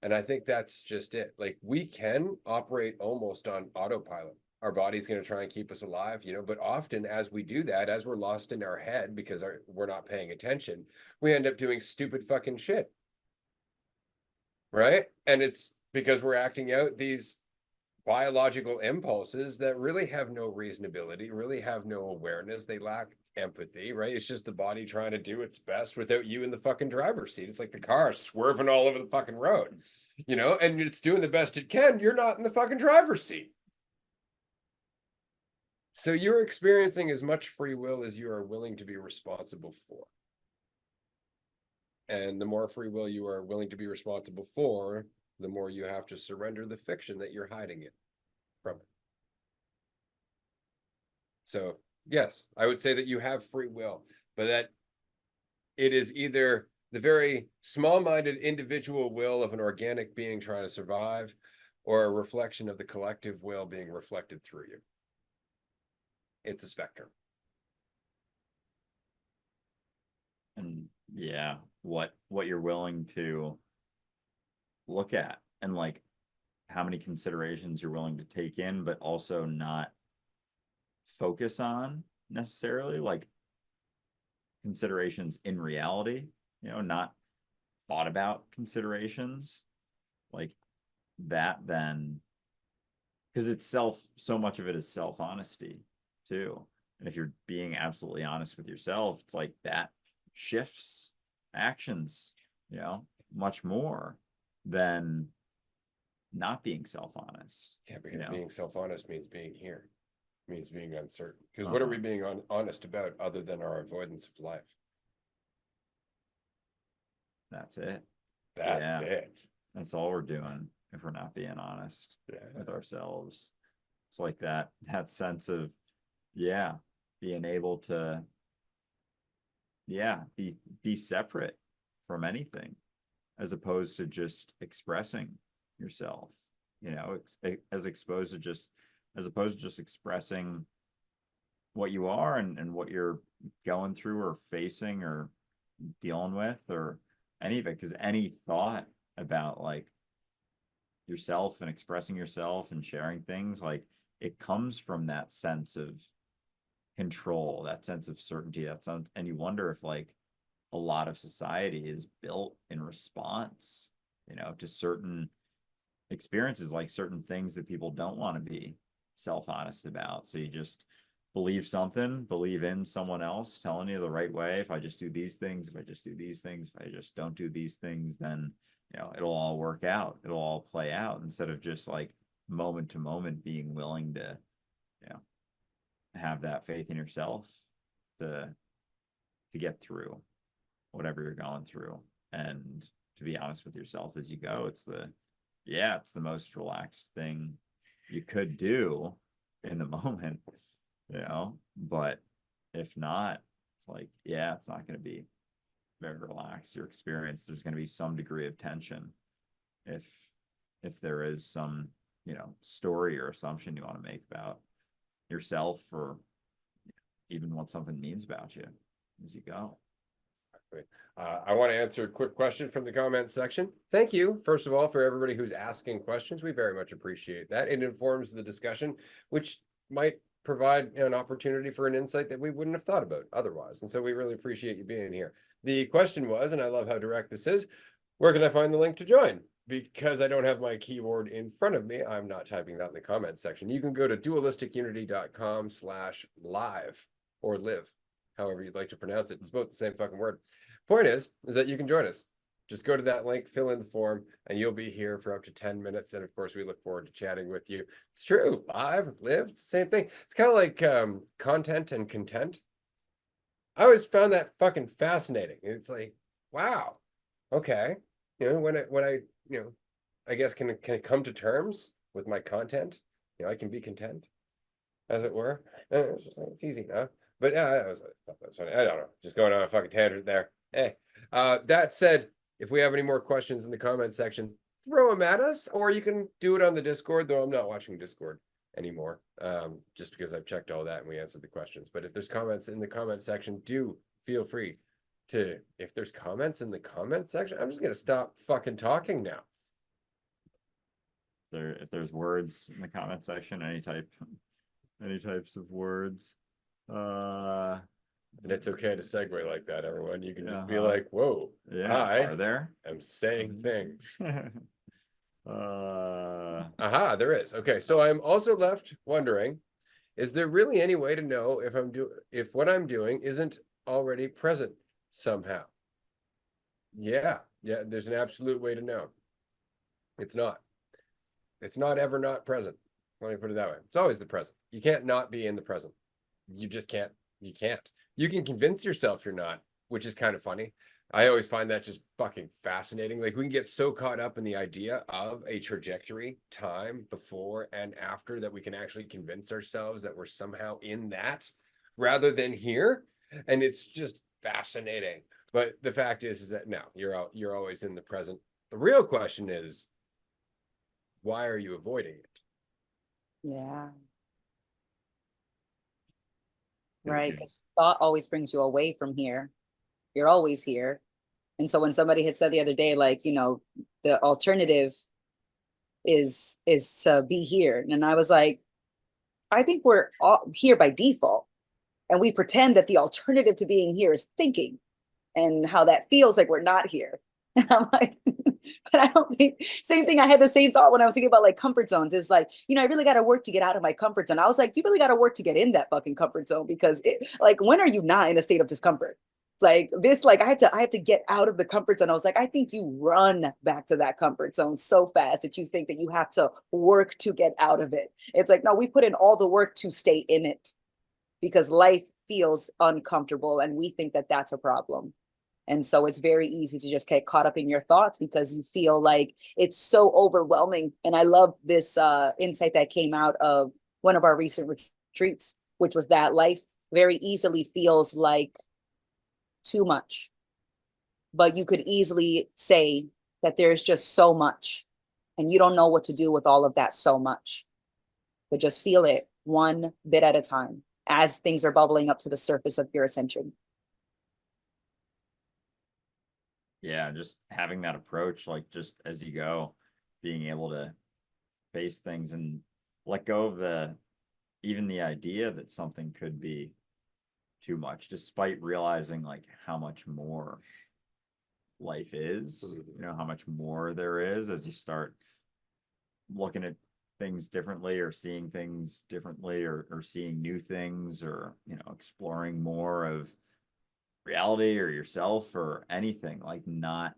Speaker 1: And I think that's just it. Like we can operate almost on autopilot. Our body's going to try and keep us alive, but often as we do that, as we're lost in our head because we're not paying attention, we end up doing stupid fucking shit. Right? And it's because we're acting out these biological impulses that really have no reasonability, really have no awareness. They lack empathy, right? It's just the body trying to do its best without you in the fucking driver's seat. It's like the car swerving all over the fucking road, and it's doing the best it can. You're not in the fucking driver's seat. So you're experiencing as much free will as you are willing to be responsible for. And the more free will you are willing to be responsible for, the more you have to surrender the fiction that you're hiding it from it. So yes, I would say that you have free will, but that it is either the very small-minded individual will of an organic being trying to survive, or a reflection of the collective will being reflected through you. It's a spectrum.
Speaker 2: And yeah, what you're willing to look at, and like how many considerations you're willing to take in, but also not focus on necessarily, like considerations in reality, not thought about considerations like that. Then because it's so much of it is self-honesty too. And if you're being absolutely honest with yourself, it's like that shifts actions, much more than not being self-honest.
Speaker 1: Yeah, because being self-honest means being here, means being uncertain. Because
Speaker 2: Uh-huh.
Speaker 1: what are we being honest about other than our avoidance of life?
Speaker 2: That's it.
Speaker 1: That's it.
Speaker 2: That's all we're doing if we're not being honest with ourselves. It's like that sense of, being able to be separate from anything, as opposed to just expressing yourself, you know, as opposed to just expressing what you are and what you're going through or facing or dealing with or any of it. Because any thought about like yourself and expressing yourself and sharing things, like it comes from that sense of control, that sense of certainty, and you wonder if like a lot of society is built in response, you know, to certain experiences, like certain things that people don't want to be self-honest about. So you just believe in someone else telling you the right way. If I just do these things, if I just do these things, if I just don't do these things, then, you know, it'll all work out. It'll all play out, instead of just like moment to moment being willing to, you know, have that faith in yourself to get through whatever you're going through, and to be honest with yourself as you go. It's the most relaxed thing you could do in the moment, you know. But if not, it's like, yeah, it's not going to be very relaxed. Your experience, there's going to be some degree of tension if there is some, you know, story or assumption you want to make about yourself, or even what something means about you as you go.
Speaker 1: I want to answer a quick question from the comments section. Thank you, first of all, for everybody who's asking questions. We very much appreciate that. It informs the discussion, which might provide an opportunity for an insight that we wouldn't have thought about otherwise. And so we really appreciate you being here. The question was, and I love how direct this is, where can I find the link to join? Because I don't have my keyboard in front of me, I'm not typing that in the comments section. You can go to dualisticunity.com/live or live, however you'd like to pronounce it. It's both the same fucking word. Point is that you can join us. Just go to that link, fill in the form, and you'll be here for up to 10 minutes. And of course, we look forward to chatting with you. It's true. Live, live, it's the same thing. It's kind of like content and content. I always found that fucking fascinating. It's like, wow, okay. You know, when I you know, I guess can come to terms with my content, you know, I can be content, as it were. It's just like, it's easy enough. But I thought that was funny. I don't know, just going on a fucking tangent there. Hey, that said, if we have any more questions in the comment section, throw them at us, or you can do it on the Discord, though I'm not watching Discord anymore, just because I've checked all that and we answered the questions. But if there's comments in the comment section, do feel free to, if there's comments in the comment section, I'm just gonna stop fucking talking now.
Speaker 2: If there's words in the comment section, any types of words,
Speaker 1: and it's okay to segue like that, everyone. You can just be
Speaker 2: Uh-huh.
Speaker 1: like, whoa,
Speaker 2: yeah,
Speaker 1: I
Speaker 2: are there?
Speaker 1: am saying things.
Speaker 2: Uh,
Speaker 1: Aha, there is. Okay, so I'm also left wondering, is there really any way to know if what I'm doing isn't already present somehow? Yeah, there's an absolute way to know. It's not. It's not ever not present. Let me put it that way. It's always the present. You can't not be in the present. You just can't. You can't. You can convince yourself you're not, which is kind of funny. I always find that just fucking fascinating. Like, we can get so caught up in the idea of a trajectory, time before and after, that we can actually convince ourselves that we're somehow in that rather than here. And it's just fascinating. But the fact is that no, you're always in the present. The real question is, why are you avoiding it?
Speaker 3: Yeah.
Speaker 2: It
Speaker 3: Right.
Speaker 2: is.
Speaker 3: Because thought always brings you away from here. You're always here. And so when somebody had said the other day, like, you know, the alternative is to be here. And I was like, I think we're all here by default. And we pretend that the alternative to being here is thinking, and how that feels like we're not here. And I'm like, but I don't think, same thing. I had the same thought when I was thinking about like comfort zones. Is like, you know, I really got to work to get out of my comfort zone. I was like, you really got to work to get in that fucking comfort zone, because it, like, when are you not in a state of discomfort? Like this, like I have to get out of the comfort zone. I was like, I think you run back to that comfort zone so fast that you think that you have to work to get out of it. It's like, no, we put in all the work to stay in it, because life feels uncomfortable and we think that that's a problem. And so it's very easy to just get caught up in your thoughts because you feel like it's so overwhelming. And I love this insight that came out of one of our recent retreats, which was that life very easily feels like too much. But you could easily say that there's just so much and you don't know what to do with all of that so much. But just feel it one bit at a time as things are bubbling up to the surface of your attention.
Speaker 2: Yeah, just having that approach, like just as you go, being able to face things and let go of even the idea that something could be too much, despite realizing like how much more life is, how much more there is as you start looking at things differently or seeing things differently or seeing new things or, exploring more of reality or yourself or anything, like not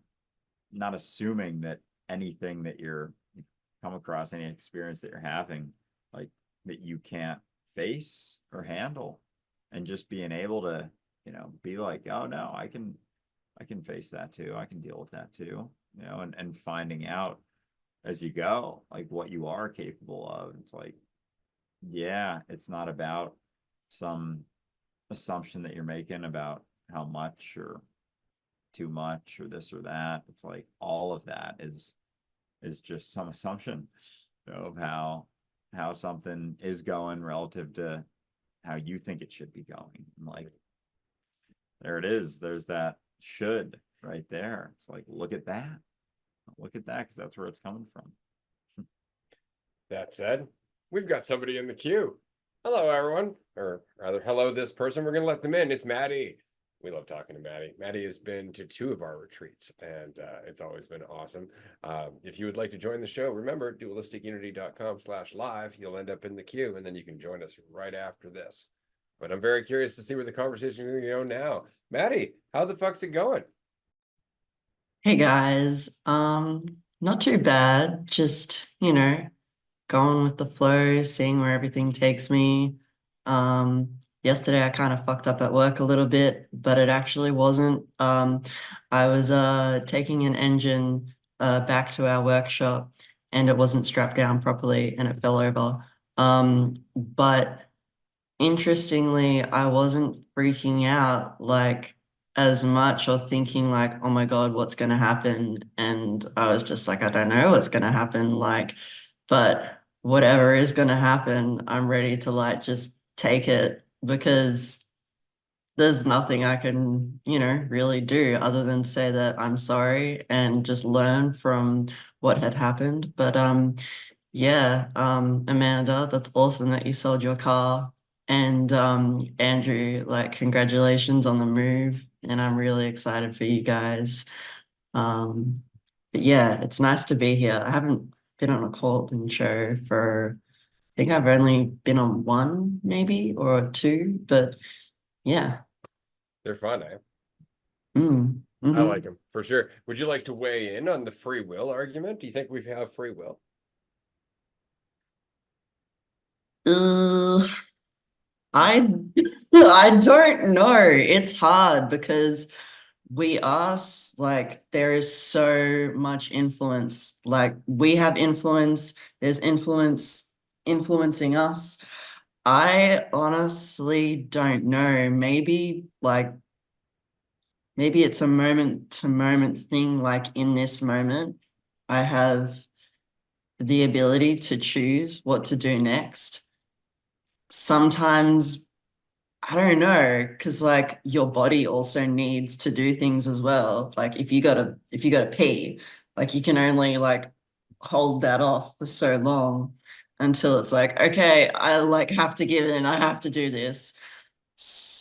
Speaker 2: assuming that anything that you're come across, any experience that you're having, like that you can't face or handle, and just being able to, be like, oh no, I can face that too. I can deal with that too, and finding out as you go, like what you are capable of. It's like, yeah, it's not about some assumption that you're making about how much or too much or this or that. It's like all of that is just some assumption of how something is going relative to how you think it should be going. And like, there it is. There's that should right there. It's like, look at that, because that's where it's coming from.
Speaker 1: That said, we've got somebody in the queue. Hello, everyone. Or rather, hello, this person. We're going to let them in. It's Maddie. We love talking to Maddie. Maddie has been to 2 of our retreats, and it's always been awesome. If you would like to join the show, remember, dualisticunity.com/live. You'll end up in the queue, and then you can join us right after this. But I'm very curious to see where the conversation is going to go now. Maddie, how the fuck's it going?
Speaker 4: Hey guys, not too bad. Just, going with the flow, seeing where everything takes me. Yesterday I kind of fucked up at work a little bit, but it actually wasn't. I was taking an engine back to our workshop and it wasn't strapped down properly and it fell over. But interestingly, I wasn't freaking out like as much or thinking like, oh my God, what's going to happen? And I was just like, I don't know what's going to happen. Like, but whatever is going to happen, I'm ready to like just take it because there's nothing I can, really do other than say that I'm sorry and just learn from what had happened. But yeah, Amanda, that's awesome that you sold your car. And Andrew, like congratulations on the move. And I'm really excited for you guys. But yeah, it's nice to be here. I haven't been on a call-in show for, I think I've only been on 1 maybe or 2, but yeah.
Speaker 1: They're fun, eh?
Speaker 4: Mm-hmm.
Speaker 1: I like them for sure. Would you like to weigh in on the free will argument? Do you think we have free will?
Speaker 4: I I don't know. It's hard because we are like there is so much influence. Like we have influence, there's influence influencing us. I honestly don't know. Maybe it's a moment to moment thing. Like in this moment, I have the ability to choose what to do next. Sometimes I don't know, because like your body also needs to do things as well. Like if you gotta pee, like you can only like hold that off for so long until it's like, okay, I like have to give in, I have to do this.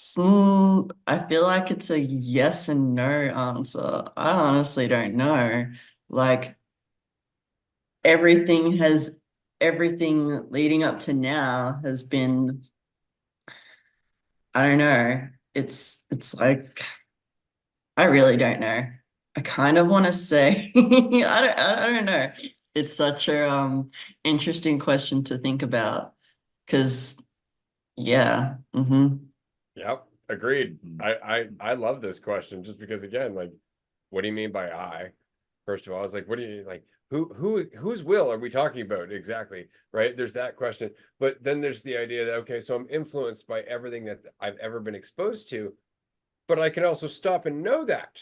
Speaker 4: I feel like it's a yes and no answer. I honestly don't know. Like everything leading up to now has been, I don't know. It's like I really don't know. I kind of want to say I don't know. It's such a interesting question to think about because yeah.
Speaker 1: Yep, agreed. I love this question just because again, like, what do you mean by I? First of all, I was like, what do you like? Whose will are we talking about exactly? Right? There's that question, but then there's the idea that okay, so I'm influenced by everything that I've ever been exposed to. but I can also stop and know that.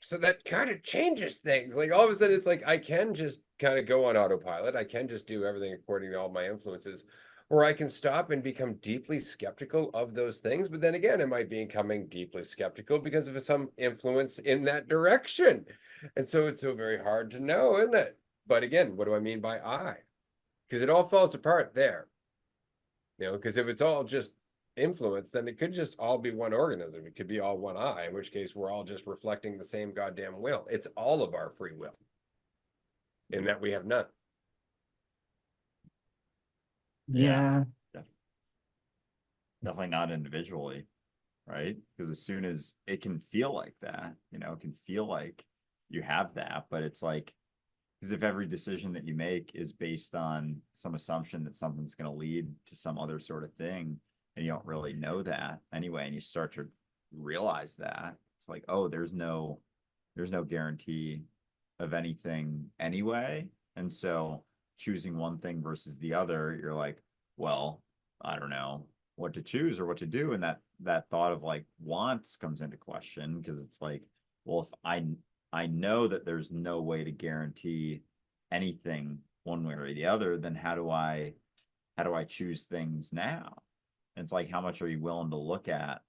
Speaker 1: So that kind of changes things. Like all of a sudden, it's like I can just kind of go on autopilot. I can just do everything according to all my influences, or I can stop and become deeply skeptical of those things. But then again, am I becoming deeply skeptical because of some influence in that direction? And so it's so very hard to know, isn't it? But again, what do I mean by I? Because it all falls apart there. Because if it's all just influence, then it could just all be one organism. It could be all one I, in which case we're all just reflecting the same goddamn will. It's all of our free will, in that we have none.
Speaker 4: Yeah.
Speaker 2: Definitely not individually, right? Because as soon as it can feel like that, it can feel like you have that, but it's like, because if every decision that you make is based on some assumption that something's going to lead to some other sort of thing, and you don't really know that anyway, and you start to realize that, it's like, oh, there's no guarantee of anything anyway. And so choosing one thing versus the other, you're like, well, I don't know what to choose or what to do. And that thought of like wants comes into question, because it's like, well, if I know that there's no way to guarantee anything one way or the other, then how do I choose things now? And it's like, how much are you willing to look at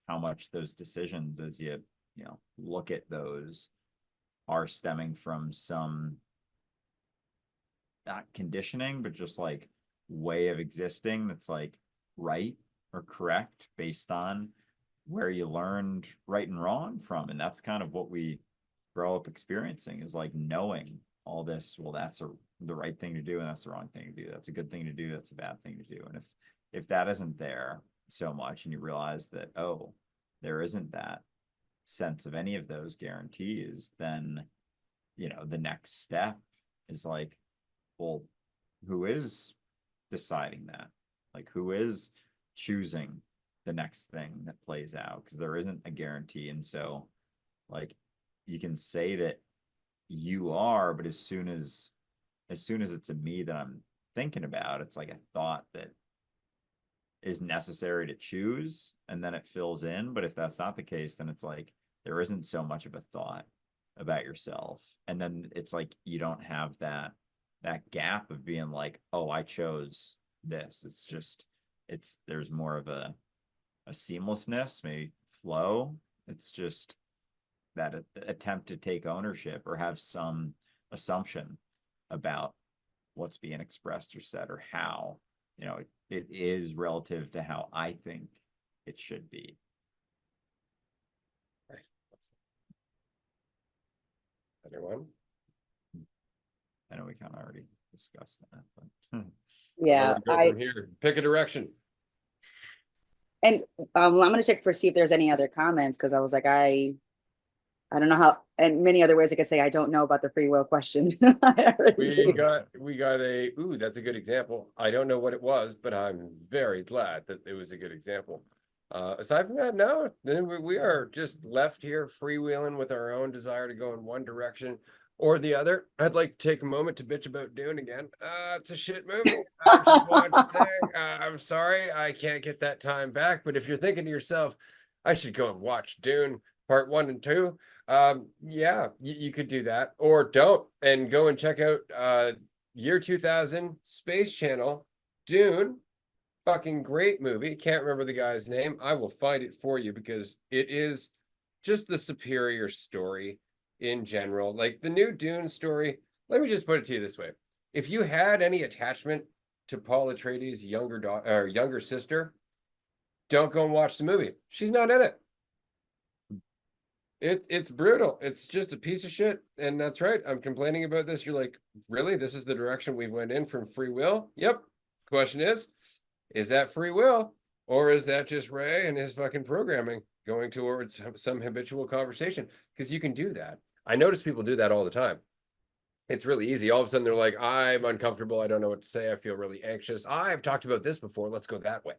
Speaker 2: how much those decisions, as you look at those, are stemming from some, not conditioning, but just like way of existing that's like right or correct based on where you learned right and wrong from. And that's kind of what we grow up experiencing, is like knowing all this. Well, that's the right thing to do, and that's the wrong thing to do. That's a good thing to do, that's a bad thing to do. And if that isn't there so much, and you realize that, oh, there isn't that sense of any of those guarantees, then the next step is like, well, who is deciding that? Like, who is choosing the next thing that plays out? Because there isn't a guarantee. And so, like, you can say that you are, but as soon as it's a me that I'm thinking about, it's like a thought that is necessary to choose, and then it fills in. But if that's not the case, then it's like there isn't so much of a thought about yourself. And then it's like you don't have that gap of being like, oh, I chose this. It's just, there's more of a seamlessness, maybe flow. It's just that attempt to take ownership or have some assumption about what's being expressed or said, or how it is relative to how I think it should be.
Speaker 1: Anyone?
Speaker 2: I know we kind of already discussed that, but
Speaker 3: Yeah,
Speaker 1: Where do we go from here? Pick a direction.
Speaker 3: and I'm gonna check for see if there's any other comments, because I was like, I don't know how, and many other ways I could say I don't know about the free will question.
Speaker 1: We got ooh, that's a good example. I don't know what it was, but I'm very glad that it was a good example. Aside from that, no, then we are just left here freewheeling with our own desire to go in one direction or the other. I'd like to take a moment to bitch about Dune again. It's a shit movie. I just watched it. I'm sorry, I can't get that time back. But if you're thinking to yourself, I should go and watch Dune Part 1 and 2, yeah, you could do that, or don't, and go and check out year 2000 Space Channel Dune. Fucking great movie. Can't remember the guy's name. I will find it for you, because it is just the superior story in general. Like the new Dune story, let me just put it to you this way. If you had any attachment to Paul Atreides' younger daughter or younger sister, don't go and watch the movie. She's not in it. It's brutal. It's just a piece of shit. And that's right. I'm complaining about this. You're like, really? This is the direction we went in from free will? Yep. Question is that free will, or is that just Ray and his fucking programming going towards some habitual conversation? Because you can do that. I notice people do that all the time. It's really easy. All of a sudden they're like, I'm uncomfortable. I don't know what to say. I feel really anxious. I've talked about this before. Let's go that way.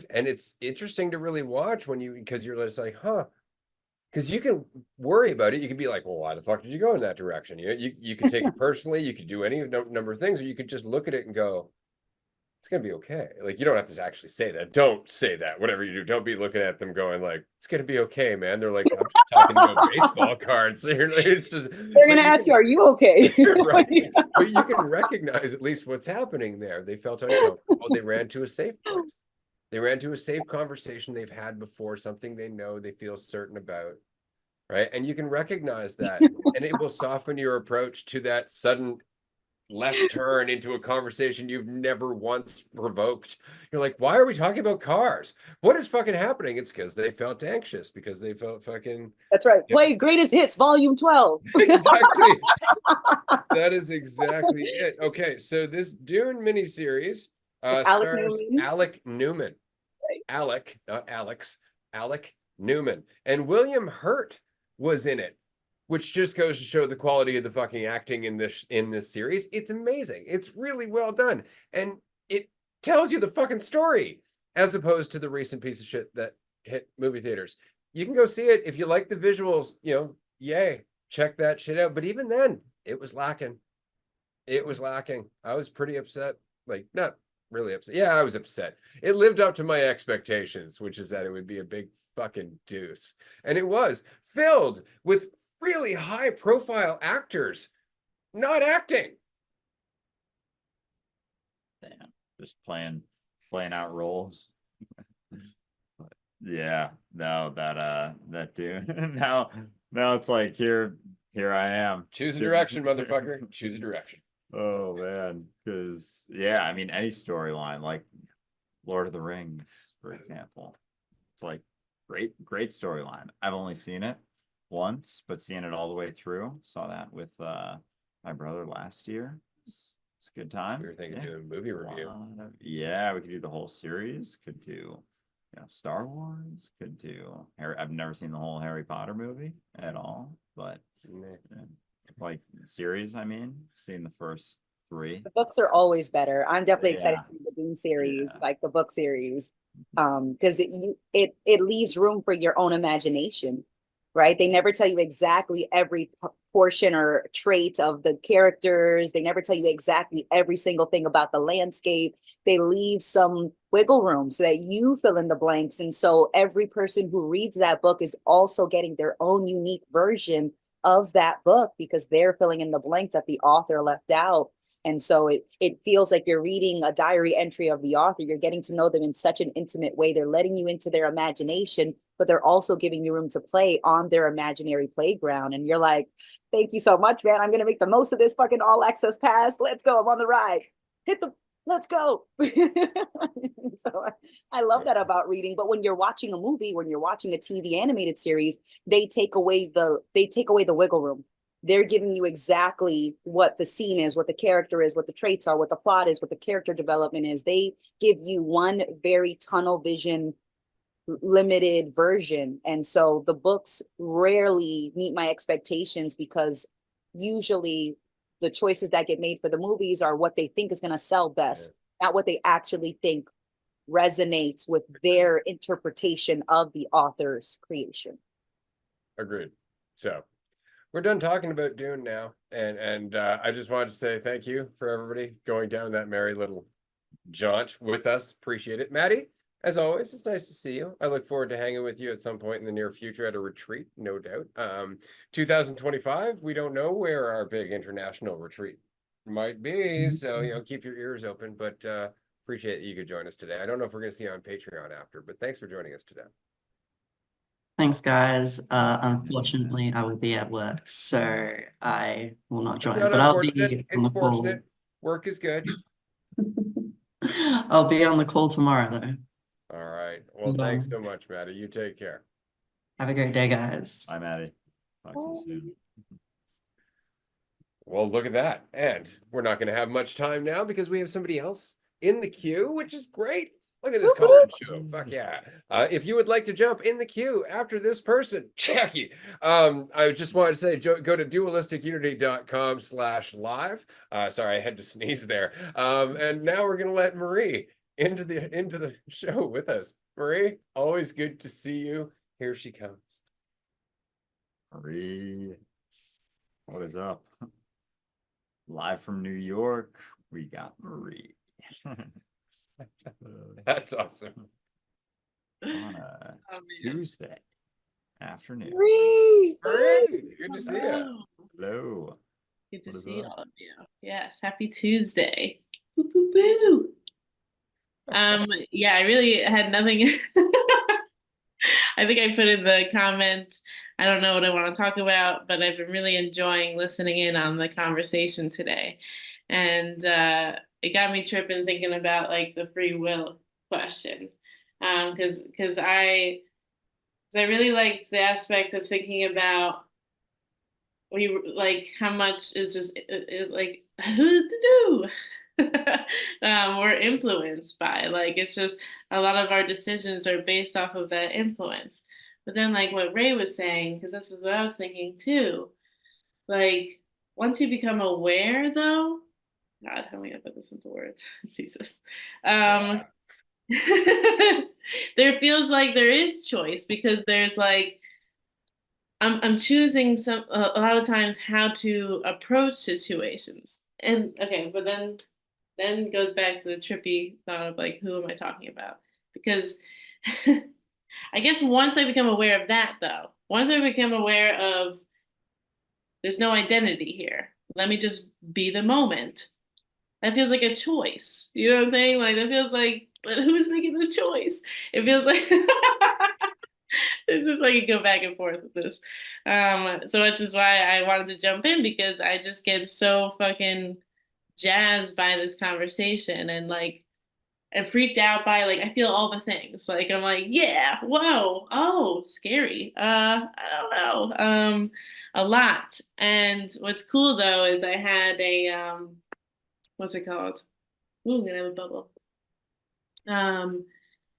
Speaker 1: And it's interesting to really watch because you're just like, huh? Because you can worry about it. You can be like, well, why the fuck did you go in that direction? You can take it personally. You could do any number of things, or you could just look at it and go, it's gonna be okay. Like, you don't have to actually say that. Don't say that. Whatever you do, don't be looking at them going like, it's gonna be okay, man. They're like, I'm just talking about baseball cards. It's just,
Speaker 3: They're gonna ask you, "Are you okay?"
Speaker 1: right. But you can recognize at least what's happening there. They felt uncomfortable. They ran to a safe place. They ran to a safe conversation they've had before, something they know they feel certain about. Right. And you can recognize that, and it will soften your approach to that sudden left turn into a conversation you've never once provoked. You're like, why are we talking about cars? What is fucking happening? It's because they felt anxious, because they felt fucking.
Speaker 3: That's right. Play Greatest Hits Volume 12.
Speaker 1: Exactly. That is exactly it. Okay, so this Dune miniseries
Speaker 3: Alec
Speaker 1: stars
Speaker 3: Newman.
Speaker 1: Alec Newman.
Speaker 3: Right.
Speaker 1: Alec, not Alex. Alec Newman. And William Hurt was in it, which just goes to show the quality of the fucking acting in this series. It's amazing. It's really well done. And it tells you the fucking story, as opposed to the recent piece of shit that hit movie theaters. You can go see it if you like the visuals, yay, check that shit out. But even then, it was lacking. It was lacking. I was pretty upset. Like, not really upset. Yeah, I was upset. It lived up to my expectations, which is that it would be a big fucking deuce. And it was filled with really high profile actors not acting.
Speaker 2: Damn, just playing out roles. Yeah, no, that dude. now it's like here I am.
Speaker 1: Choose a direction, motherfucker. Choose a direction.
Speaker 2: Oh man, because yeah, I mean any storyline like Lord of the Rings, for example. It's like great storyline. I've only seen it once, but seeing it all the way through, saw that with my brother last year. It's a good time.
Speaker 1: We were thinking doing a movie review.
Speaker 2: Yeah, we could do the whole series. Could do, Star Wars. Could do Harry. I've never seen the whole Harry Potter movie at all, but like series. I mean, seen the first 3.
Speaker 3: The books are always better. I'm definitely excited
Speaker 2: Yeah.
Speaker 3: for the Dune series,
Speaker 2: Yeah.
Speaker 3: like the book series, because it leaves room for your own imagination, right? They never tell you exactly every portion or trait of the characters. They never tell you exactly every single thing about the landscape. They leave some wiggle room so that you fill in the blanks. And so every person who reads that book is also getting their own unique version of that book because they're filling in the blanks that the author left out. And so it feels like you're reading a diary entry of the author. You're getting to know them in such an intimate way. They're letting you into their imagination, but they're also giving you room to play on their imaginary playground. And you're like, thank you so much, man. I'm going to make the most of this fucking all access pass. Let's go. I'm on the ride. Let's go. So I love that about reading. But when you're watching a movie, when you're watching a TV animated series, they take away the wiggle room. They're giving you exactly what the scene is, what the character is, what the traits are, what the plot is, what the character development is. They give you one very tunnel vision, limited version. And so the books rarely meet my expectations because usually the choices that get made for the movies are what they think is going to sell best, not what they actually think resonates with their interpretation of the author's creation.
Speaker 1: Agreed. So we're done talking about Dune now, and I just wanted to say thank you for everybody going down that merry little jaunt with us. Appreciate it. Maddie, as always, it's nice to see you. I look forward to hanging with you at some point in the near future at a retreat, no doubt. 2025, we don't know where our big international retreat might be, so keep your ears open, but appreciate that you could join us today. I don't know if we're going to see you on Patreon after, but thanks for joining us today.
Speaker 4: Thanks, guys. Unfortunately, I will be at work, so I will not join.
Speaker 1: It's not
Speaker 4: But I'll
Speaker 1: unfortunate.
Speaker 4: be on
Speaker 1: It's
Speaker 4: the call.
Speaker 1: fortunate. Work is good.
Speaker 4: I'll be on the call tomorrow, though.
Speaker 1: All right. Well, thanks so much, Maddie. You take care.
Speaker 4: Have a great day, guys.
Speaker 2: Bye, Maddie. Talk to you soon.
Speaker 1: Well, look at that. And we're not going to have much time now because we have somebody else in the queue, which is great. Look at this call-in show. Fuck yeah. If you would like to jump in the queue after this person, Jackie, I just wanted to say, go to dualisticunity.com/live. Sorry, I had to sneeze there. And now we're going to let Marie into the show with us. Marie, always good to see you. Here she comes.
Speaker 2: Marie, what is up? Live from New York, we got Marie.
Speaker 1: That's awesome.
Speaker 2: On a
Speaker 5: Oh, man.
Speaker 2: Tuesday afternoon.
Speaker 5: Marie!
Speaker 1: Hooray! Good to see you.
Speaker 5: Hello.
Speaker 2: Hello.
Speaker 5: Good to
Speaker 2: What is
Speaker 5: see
Speaker 2: up?
Speaker 5: all of you. Yes, happy Tuesday. Boo, boo, boo. Yeah, I really had nothing. I think I put in the comment, I don't know what I want to talk about, but I've been really enjoying listening in on the conversation today. And it got me tripping thinking about like the free will question. Because I really liked the aspect of thinking about like how much is just like we're influenced by, like it's just a lot of our decisions are based off of that influence. But then like what Ray was saying, because this is what I was thinking too, like once you become aware though, God, how am I gonna put this into words? Jesus. There feels like there is choice, because there's like I'm choosing a lot of times how to approach situations. And okay, but then goes back to the trippy thought of like, who am I talking about? Because I guess once I become aware of that though, once I become aware of there's no identity here, let me just be the moment. That feels like a choice. You know what I'm saying? Like that feels like, but who's making the choice? It feels like it's just like you go back and forth with this. So which is why I wanted to jump in, because I just get so fucking jazzed by this conversation, and like and freaked out by, like I feel all the things. Like I'm like, yeah, whoa, oh, scary. I don't know. A lot. And what's cool though is I had a what's it called? Ooh, I'm gonna have a bubble. I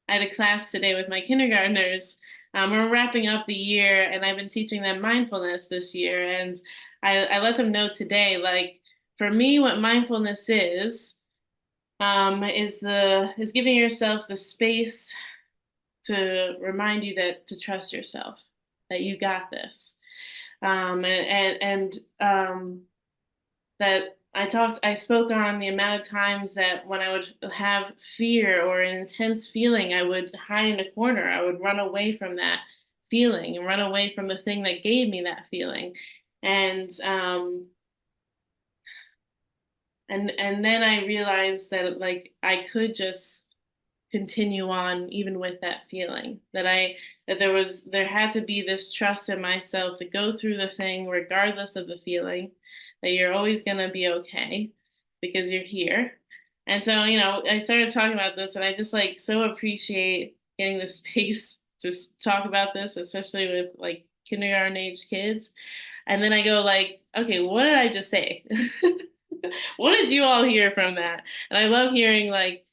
Speaker 5: had a class today with my kindergartners. We're wrapping up the year, and I've been teaching them mindfulness this year. And I let them know today, like for me, what mindfulness is giving yourself the space to remind you that to trust yourself, that you got this, and that I spoke on the amount of times that when I would have fear or an intense feeling, I would hide in a corner. I would run away from that feeling and run away from the thing that gave me that feeling. And and then I realized that like I could just continue on even with that feeling, that there had to be this trust in myself to go through the thing regardless of the feeling, that you're always going to be okay because you're here. And so I started talking about this, and I just like so appreciate getting the space to talk about this, especially with like kindergarten age kids. And then I go like, okay, what did I just say? What did you all hear from that? And I love hearing like,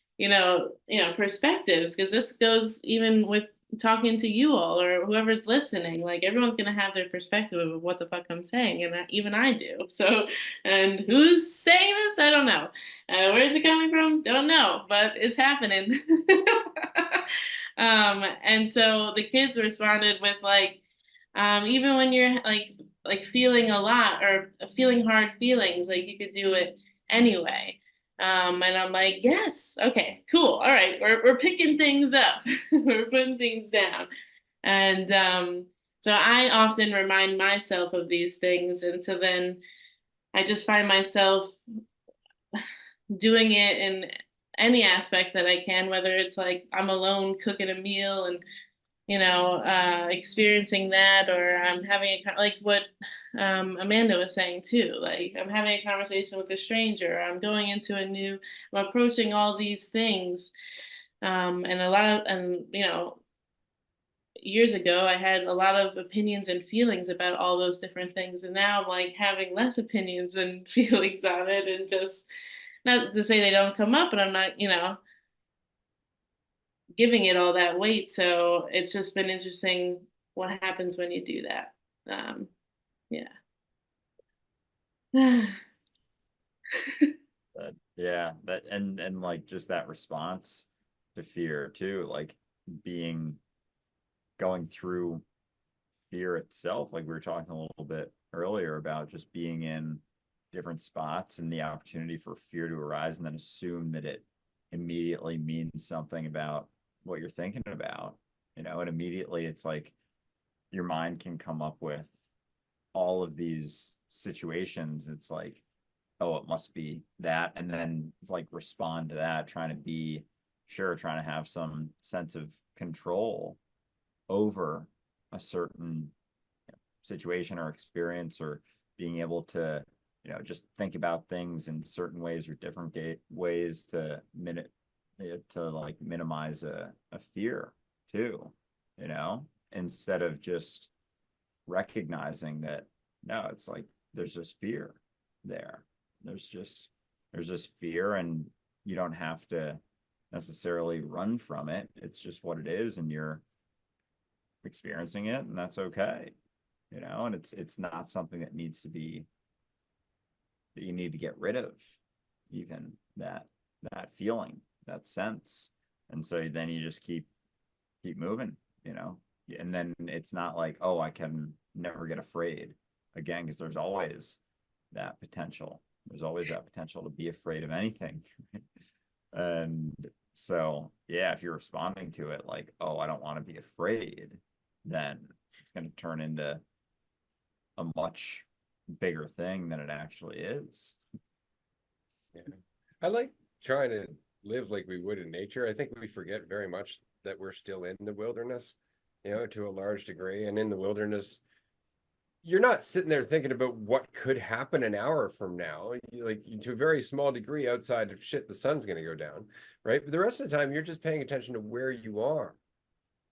Speaker 5: perspectives, because this goes even with talking to you all or whoever's listening. Like everyone's gonna have their perspective of what the fuck I'm saying, and even I do. So, and who's saying this? I don't know. Where's it coming from? Don't know, but it's happening. And so the kids responded with like, even when you're like feeling a lot or feeling hard feelings, like you could do it anyway. And I'm like, yes, okay, cool. All right, we're picking things up. We're putting things down. And so I often remind myself of these things. And so then I just find myself doing it in any aspect that I can, whether it's like I'm alone cooking a meal and experiencing that, or I'm having like what Amanda was saying too, like I'm having a conversation with a stranger, I'm approaching all these things, and years ago I had a lot of opinions and feelings about all those different things, and now I'm like having less opinions and feelings on it, and just not to say they don't come up, but I'm not giving it all that weight. So it's just been interesting what happens when you do that. Yeah.
Speaker 2: Yeah, that and like just that response to fear too, like going through fear itself, like we were talking a little bit earlier about just being in different spots and the opportunity for fear to arise, and then assume that it immediately means something about what you're thinking about, you know, and immediately it's like your mind can come up with all of these situations. It's like, oh, it must be that, and then like respond to that, trying to be sure, trying to have some sense of control over a certain situation or experience, or being able to, you know, just think about things in certain ways or different ways to like minimize a fear too, you know, instead of just recognizing that no, it's like there's just fear there. There's just fear, and you don't have to necessarily run from it. It's just what it is, and you're experiencing it, and that's okay, you know. And it's not something that needs to be, that you need to get rid of, even that feeling, that sense. And so then you just keep moving, you know. And then it's not like, oh, I can never get afraid again, because there's always that potential. There's always that potential to be afraid of anything. And so, yeah, if you're responding to it like, oh, I don't want to be afraid, then it's going to turn into a much bigger thing than it actually is.
Speaker 1: Yeah. I like trying to live like we would in nature. I think we forget very much that we're still in the wilderness, you know, to a large degree. And in the wilderness, you're not sitting there thinking about what could happen an hour from now. Like, to a very small degree, outside of shit, the sun's going to go down, right? But the rest of the time, you're just paying attention to where you are,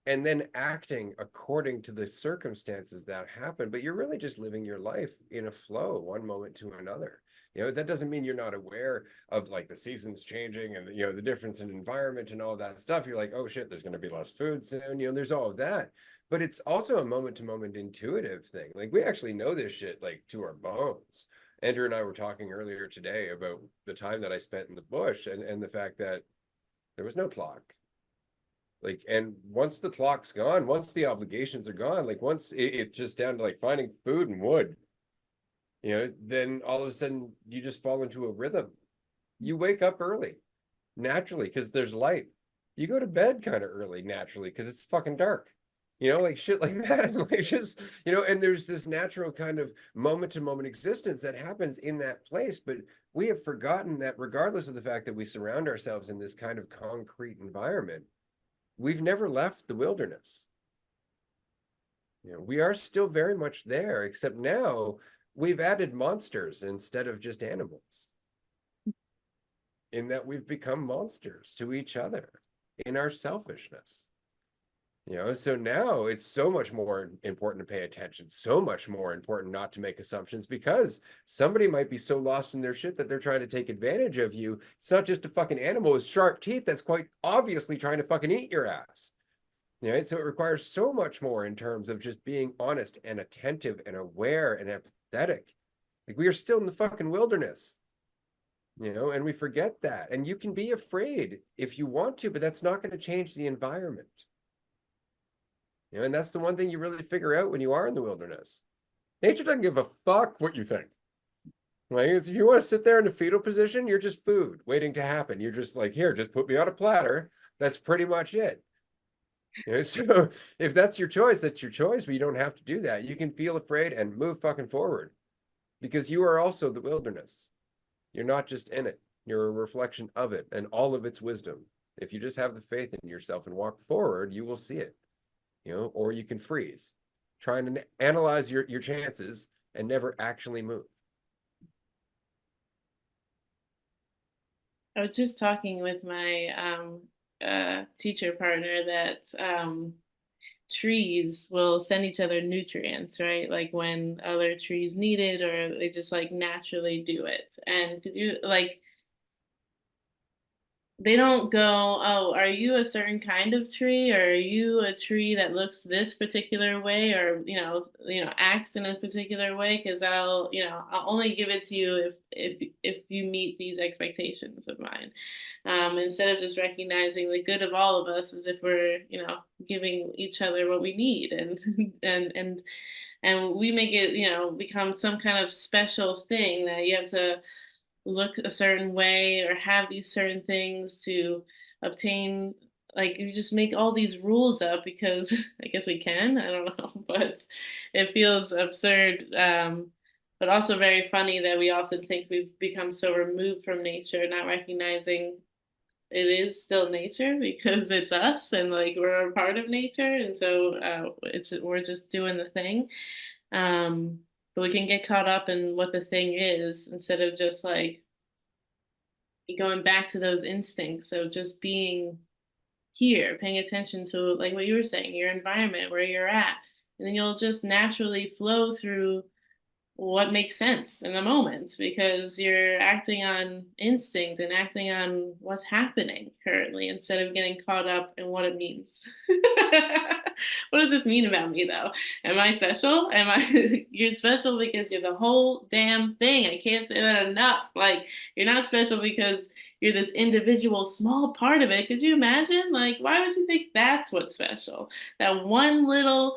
Speaker 1: and then acting according to the circumstances that happen. But you're really just living your life in a flow, one moment to another. You know, that doesn't mean you're not aware of like the seasons changing and, you know, the difference in environment and all that stuff. You're like, oh shit, there's going to be less food soon. You know, there's all of that. But it's also a moment to moment intuitive thing. Like, we actually know this shit like to our bones. Andrew and I were talking earlier today about the time that I spent in the bush, and the fact that there was no clock. Like, and once the clock's gone, once the obligations are gone, like once it's just down to like finding food and wood, you know, then all of a sudden you just fall into a rhythm. You wake up early, naturally, because there's light. You go to bed kind of early, naturally, because it's fucking dark. You know, like shit like that. Like, just, you know, and there's this natural kind of moment to moment existence that happens in that place. But we have forgotten that, regardless of the fact that we surround ourselves in this kind of concrete environment, we've never left the wilderness. You know, we are still very much there, except now we've added monsters instead of just animals. In that we've become monsters to each other in our selfishness. You know, so now it's so much more important to pay attention, so much more important not to make assumptions, because somebody might be so lost in their shit that they're trying to take advantage of you. It's not just a fucking animal with sharp teeth that's quite obviously trying to fucking eat your ass. You know, so it requires so much more in terms of just being honest and attentive and aware and empathetic. Like, we are still in the fucking wilderness, you know, and we forget that. And you can be afraid if you want to, but that's not going to change the environment. You know, and that's the one thing you really figure out when you are in the wilderness. Nature doesn't give a fuck what you think. Like, if you want to sit there in a fetal position, you're just food waiting to happen. You're just like, here, just put me on a platter. That's pretty much it. You know, so if that's your choice, that's your choice, but you don't have to do that. You can feel afraid and move fucking forward, because you are also the wilderness. You're not just in it. You're a reflection of it and all of its wisdom. If you just have the faith in yourself and walk forward, you will see it. You know, or you can freeze, trying to analyze your chances and never actually move.
Speaker 5: I was just talking with my teacher partner that trees will send each other nutrients, right? Like when other trees need it, or they just like naturally do it. And could you like, they don't go, oh, are you a certain kind of tree, or are you a tree that looks this particular way, or acts in a particular way? Because I'll only give it to you if you meet these expectations of mine. Instead of just recognizing the good of all of us as if we're giving each other what we need, and and we make it become some kind of special thing that you have to look a certain way or have these certain things to obtain, like you just make all these rules up because I guess we can, I don't know, but it feels absurd, but also very funny that we often think we've become so removed from nature, not recognizing it is still nature because it's us and like we're a part of nature, and so we're just doing the thing. But we can get caught up in what the thing is instead of just like going back to those instincts of just being here, paying attention to, like what you were saying, your environment, where you're at. And then you'll just naturally flow through what makes sense in the moment because you're acting on instinct and acting on what's happening currently instead of getting caught up in what it means. What does this mean about me though? Am I special? Am I you're special because you're the whole damn thing. I can't say that enough. Like you're not special because you're this individual small part of it. Could you imagine? Like why would you think that's what's special? That one little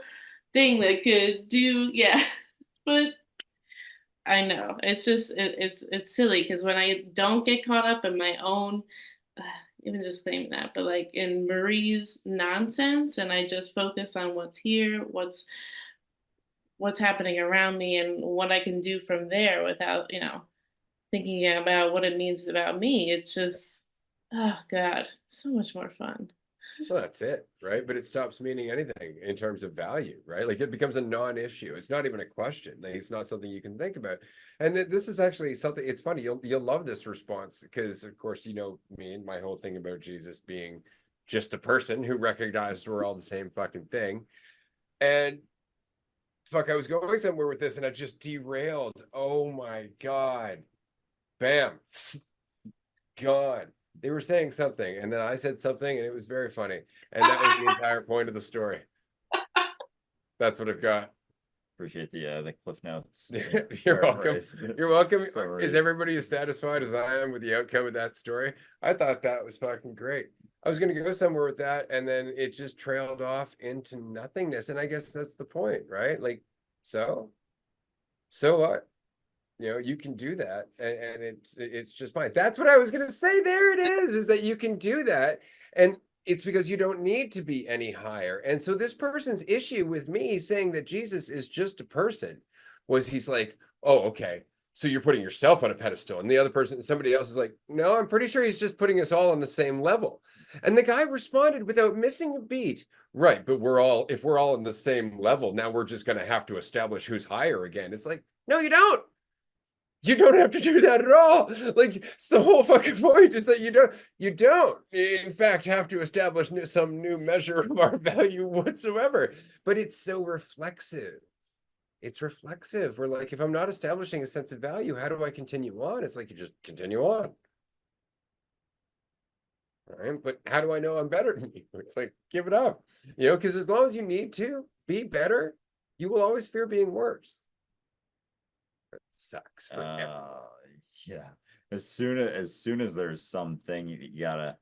Speaker 5: thing that could do, yeah. But I know. It's just it's silly because when I don't get caught up in my own, uh, even just claiming that, but like in Marie's nonsense, and I just focus on what's here, what's happening around me, and what I can do from there without thinking about what it means about me. It's just, oh God, so much more fun.
Speaker 1: Well, that's it, right? But it stops meaning anything in terms of value, right? Like it becomes a non-issue. It's not even a question. Like it's not something you can think about. And this is actually something. It's funny. You'll love this response because, of course, you know me and my whole thing about Jesus being just a person who recognized we're all the same fucking thing. And fuck, I was going somewhere with this, and I just derailed. Oh my God! Bam, gone. They were saying something, and then I said something, and it was very funny. And that was the entire point of the story. That's what I've got.
Speaker 2: Appreciate the cliff notes.
Speaker 1: You're welcome. You're welcome. Is
Speaker 2: Summaries.
Speaker 1: everybody as satisfied as I am with the outcome of that story? I thought that was fucking great. I was going to go somewhere with that, and then it just trailed off into nothingness. And I guess that's the point, right? Like, so what? You know, you can do that, and it's just fine. That's what I was gonna say. There it is that you can do that, and it's because you don't need to be any higher. And so this person's issue with me saying that Jesus is just a person was he's like, oh, okay, so you're putting yourself on a pedestal, and the other person, somebody else is like, no, I'm pretty sure he's just putting us all on the same level. And the guy responded without missing a beat. Right, but if we're all on the same level, now we're just gonna have to establish who's higher again. It's like, no, you don't. You don't have to do that at all. Like it's the whole fucking point is that you don't in fact have to establish some new measure of our value whatsoever. But it's so reflexive. It's reflexive. We're like, if I'm not establishing a sense of value, how do I continue on? It's like you just continue on. All right, but how do I know I'm better than you? It's like, give it up. Because as long as you need to be better, you will always fear being worse. That sucks for everyone.
Speaker 2: Yeah. As soon as there's something you gotta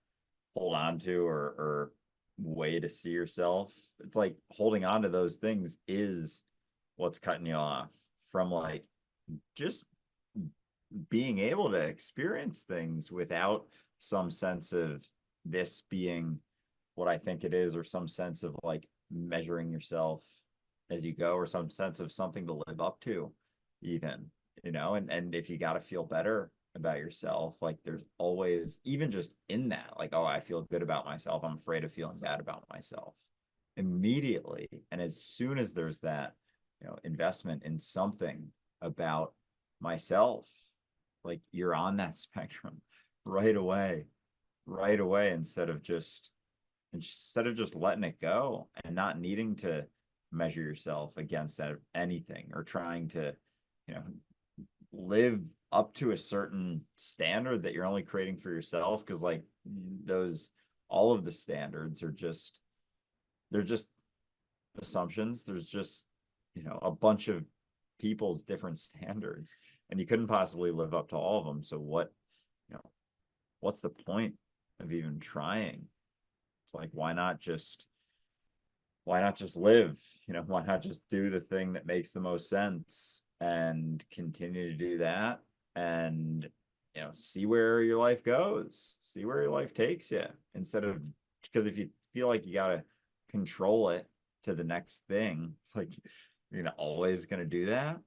Speaker 2: hold on to or way to see yourself, it's like holding on to those things is what's cutting you off from like just being able to experience things without some sense of this being what I think it is, or some sense of like measuring yourself as you go, or some sense of something to live up to even, and if you got to feel better about yourself, like there's always, even just in that, like, oh, I feel good about myself, I'm afraid of feeling bad about myself immediately. And as soon as there's that investment in something about myself, like you're on that spectrum right away, instead of just letting it go and not needing to measure yourself against anything, or trying to live up to a certain standard that you're only creating for yourself, because like all of the standards are they're just assumptions. There's just a bunch of people's different standards, and you couldn't possibly live up to all of them. So what's the point of even trying? It's like, why not just live? Why not just do the thing that makes the most sense and continue to do that, and you know, see where your life goes, see where your life takes you, instead of, because if you feel like you gotta control it to the next thing, it's like you're always gonna do that,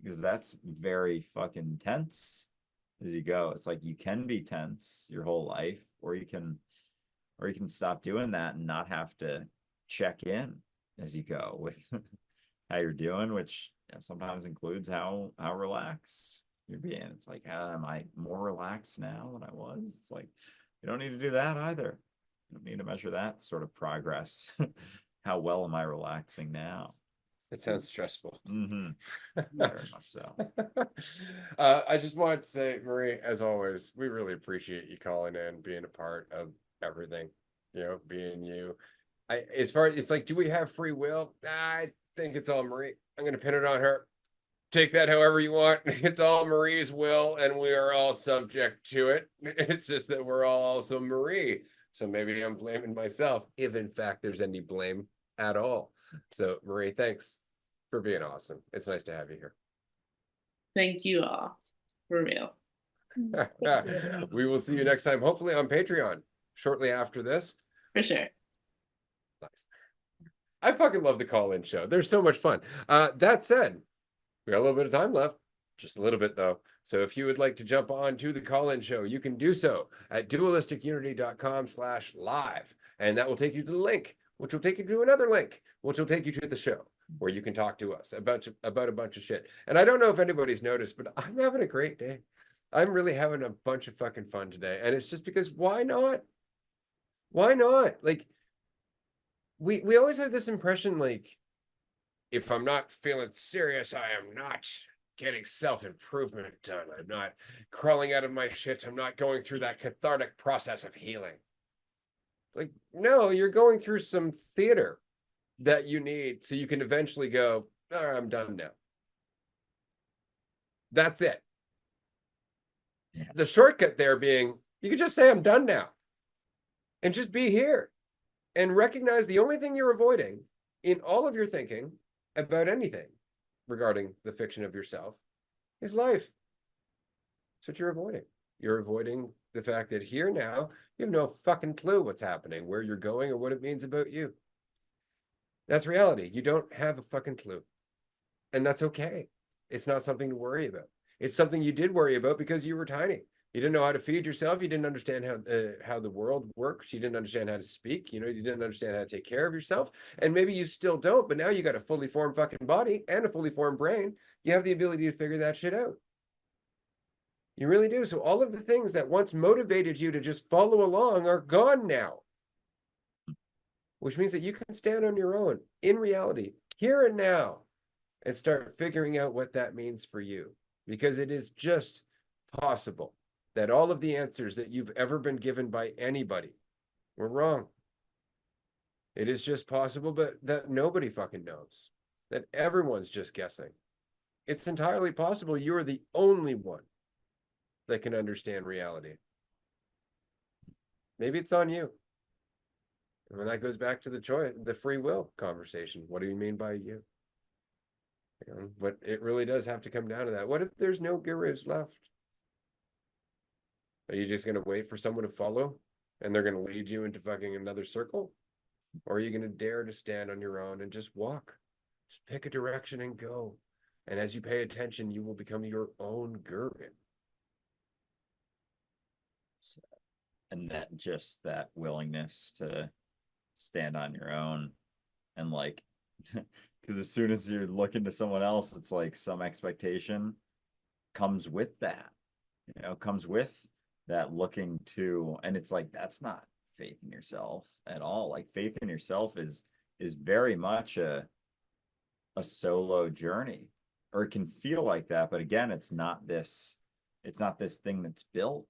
Speaker 2: because that's very fucking tense as you go. It's like you can be tense your whole life, or you can stop doing that and not have to check in as you go with how you're doing, which, you know, sometimes includes how relaxed you're being. It's like, am I more relaxed now than I was? It's like, you don't need to do that either. You don't need to measure that sort of progress. How well am I relaxing now?
Speaker 1: It sounds stressful.
Speaker 2: Mm-hmm. Very much so.
Speaker 1: I just wanted to say, Marie, as always, we really appreciate you calling in, being a part of everything, you know, being you. As far as it's like, do we have free will? I think it's all Marie. I'm gonna pin it on her. Take that however you want. It's all Marie's will, and we are all subject to it. It's just that we're all also Marie. So maybe I'm blaming myself, if in fact there's any blame at all. So Marie, thanks for being awesome. It's nice to have you here.
Speaker 5: Thank you all, for real.
Speaker 1: We will see you next time, hopefully on Patreon, shortly after this.
Speaker 5: For sure.
Speaker 1: Nice. I fucking love the call-in show. They're so much fun. That said, we got a little bit of time left, just a little bit though. So if you would like to jump on to the call-in show, you can do so at dualisticunity.com/live. And that will take you to the link, which will take you to another link, which will take you to the show, where you can talk to us about a bunch of shit. And I don't know if anybody's noticed, but I'm having a great day. I'm really having a bunch of fucking fun today. And it's just because why not? Why not? Like, we always have this impression, like, if I'm not feeling serious, I am not getting self-improvement done. I'm not crawling out of my shit. I'm not going through that cathartic process of healing. Like, no, you're going through some theater that you need so you can eventually go, all right, I'm done now. That's it.
Speaker 2: Yeah.
Speaker 1: The shortcut there being, you can just say, I'm done now. And just be here. And recognize the only thing you're avoiding in all of your thinking about anything regarding the fiction of yourself is life. That's what you're avoiding. You're avoiding the fact that here now, you have no fucking clue what's happening, where you're going, or what it means about you. That's reality. You don't have a fucking clue. And that's okay. It's not something to worry about. It's something you did worry about because you were tiny. You didn't know how to feed yourself. You didn't understand how the world works. You didn't understand how to speak. You know, you didn't understand how to take care of yourself. And maybe you still don't, but now you got a fully formed fucking body and a fully formed brain. You have the ability to figure that shit out. You really do. So all of the things that once motivated you to just follow along are gone now. Which means that you can stand on your own in reality, here and now, and start figuring out what that means for you. Because it is just possible that all of the answers that you've ever been given by anybody were wrong. It is just possible, but that nobody fucking knows. That everyone's just guessing. It's entirely possible you are the only one that can understand reality. Maybe it's on you. And that goes back to the choice, the free will conversation. What do you mean by you? You know, but it really does have to come down to that. What if there's no gurus left? Are you just going to wait for someone to follow and they're going to lead you into fucking another circle? Or are you going to dare to stand on your own and just walk? Just pick a direction and go. And as you pay attention, you will become your own guru.
Speaker 2: And that, just that willingness to stand on your own, and like, because as soon as you're looking to someone else, it's like some expectation comes with that, you know, comes with that looking to, and it's like, that's not faith in yourself at all. Like, faith in yourself is very much a solo journey, or it can feel like that, but again, it's not this thing that's built.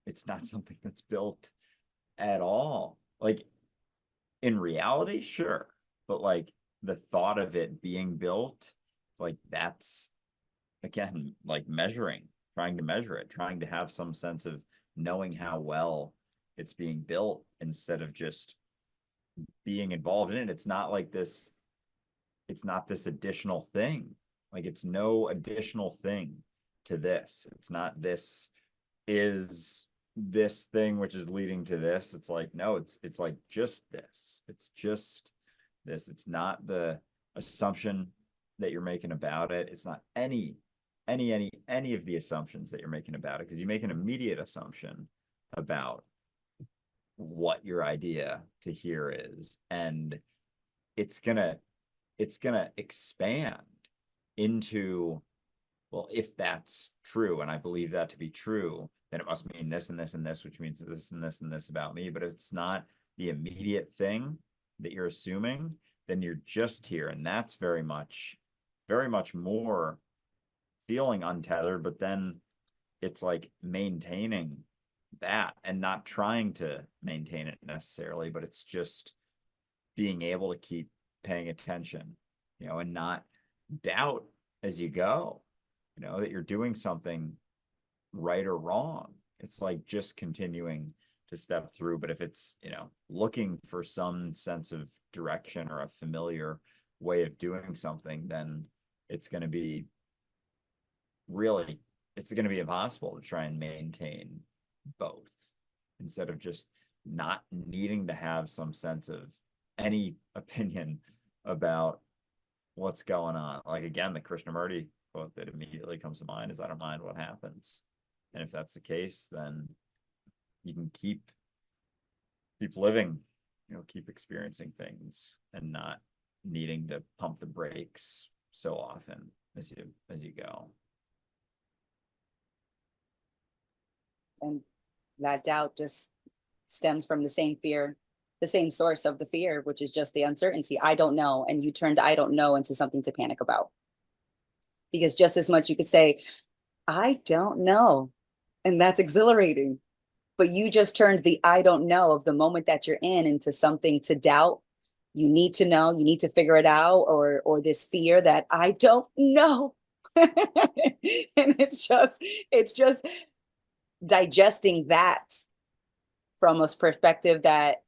Speaker 2: It's not something that's built at all. Like, in reality, sure, but like the thought of it being built, like, that's, again, like trying to measure it, trying to have some sense of knowing how well it's being built instead of just being involved in it. It's not this additional thing. Like, it's no additional thing to this. It's not this is this thing which is leading to this. It's like, no, it's like just this. It's just this. It's not the assumption that you're making about it. It's not any of the assumptions that you're making about it, because you make an immediate assumption about what your idea to hear is, and it's gonna expand into, well, if that's true, and I believe that to be true, then it must mean this and this and this, which means this and this and this about me. But if it's not the immediate thing that you're assuming, then you're just here, and that's very much more feeling untethered. But then it's like maintaining that and not trying to maintain it necessarily, but it's just being able to keep paying attention, and not doubt as you go, that you're doing something right or wrong. It's like just continuing to step through. But if it's, looking for some sense of direction or a familiar way of doing something, then it's going to be impossible to try and maintain both, instead of just not needing to have some sense of any opinion about what's going on. Like, again, the Krishnamurti quote that immediately comes to mind is, I don't mind what happens. And if that's the case, then you can keep living, keep experiencing things, and not needing to pump the brakes so often as you go.
Speaker 3: And that doubt just stems from the same fear, the same source of the fear, which is just the uncertainty. I don't know. And you turned I don't know into something to panic about. Because just as much you could say, I don't know. And that's exhilarating. But you just turned the I don't know of the moment that you're in into something to doubt. You need to know, you need to figure it out, or this fear that I don't know. And it's just digesting that from a perspective that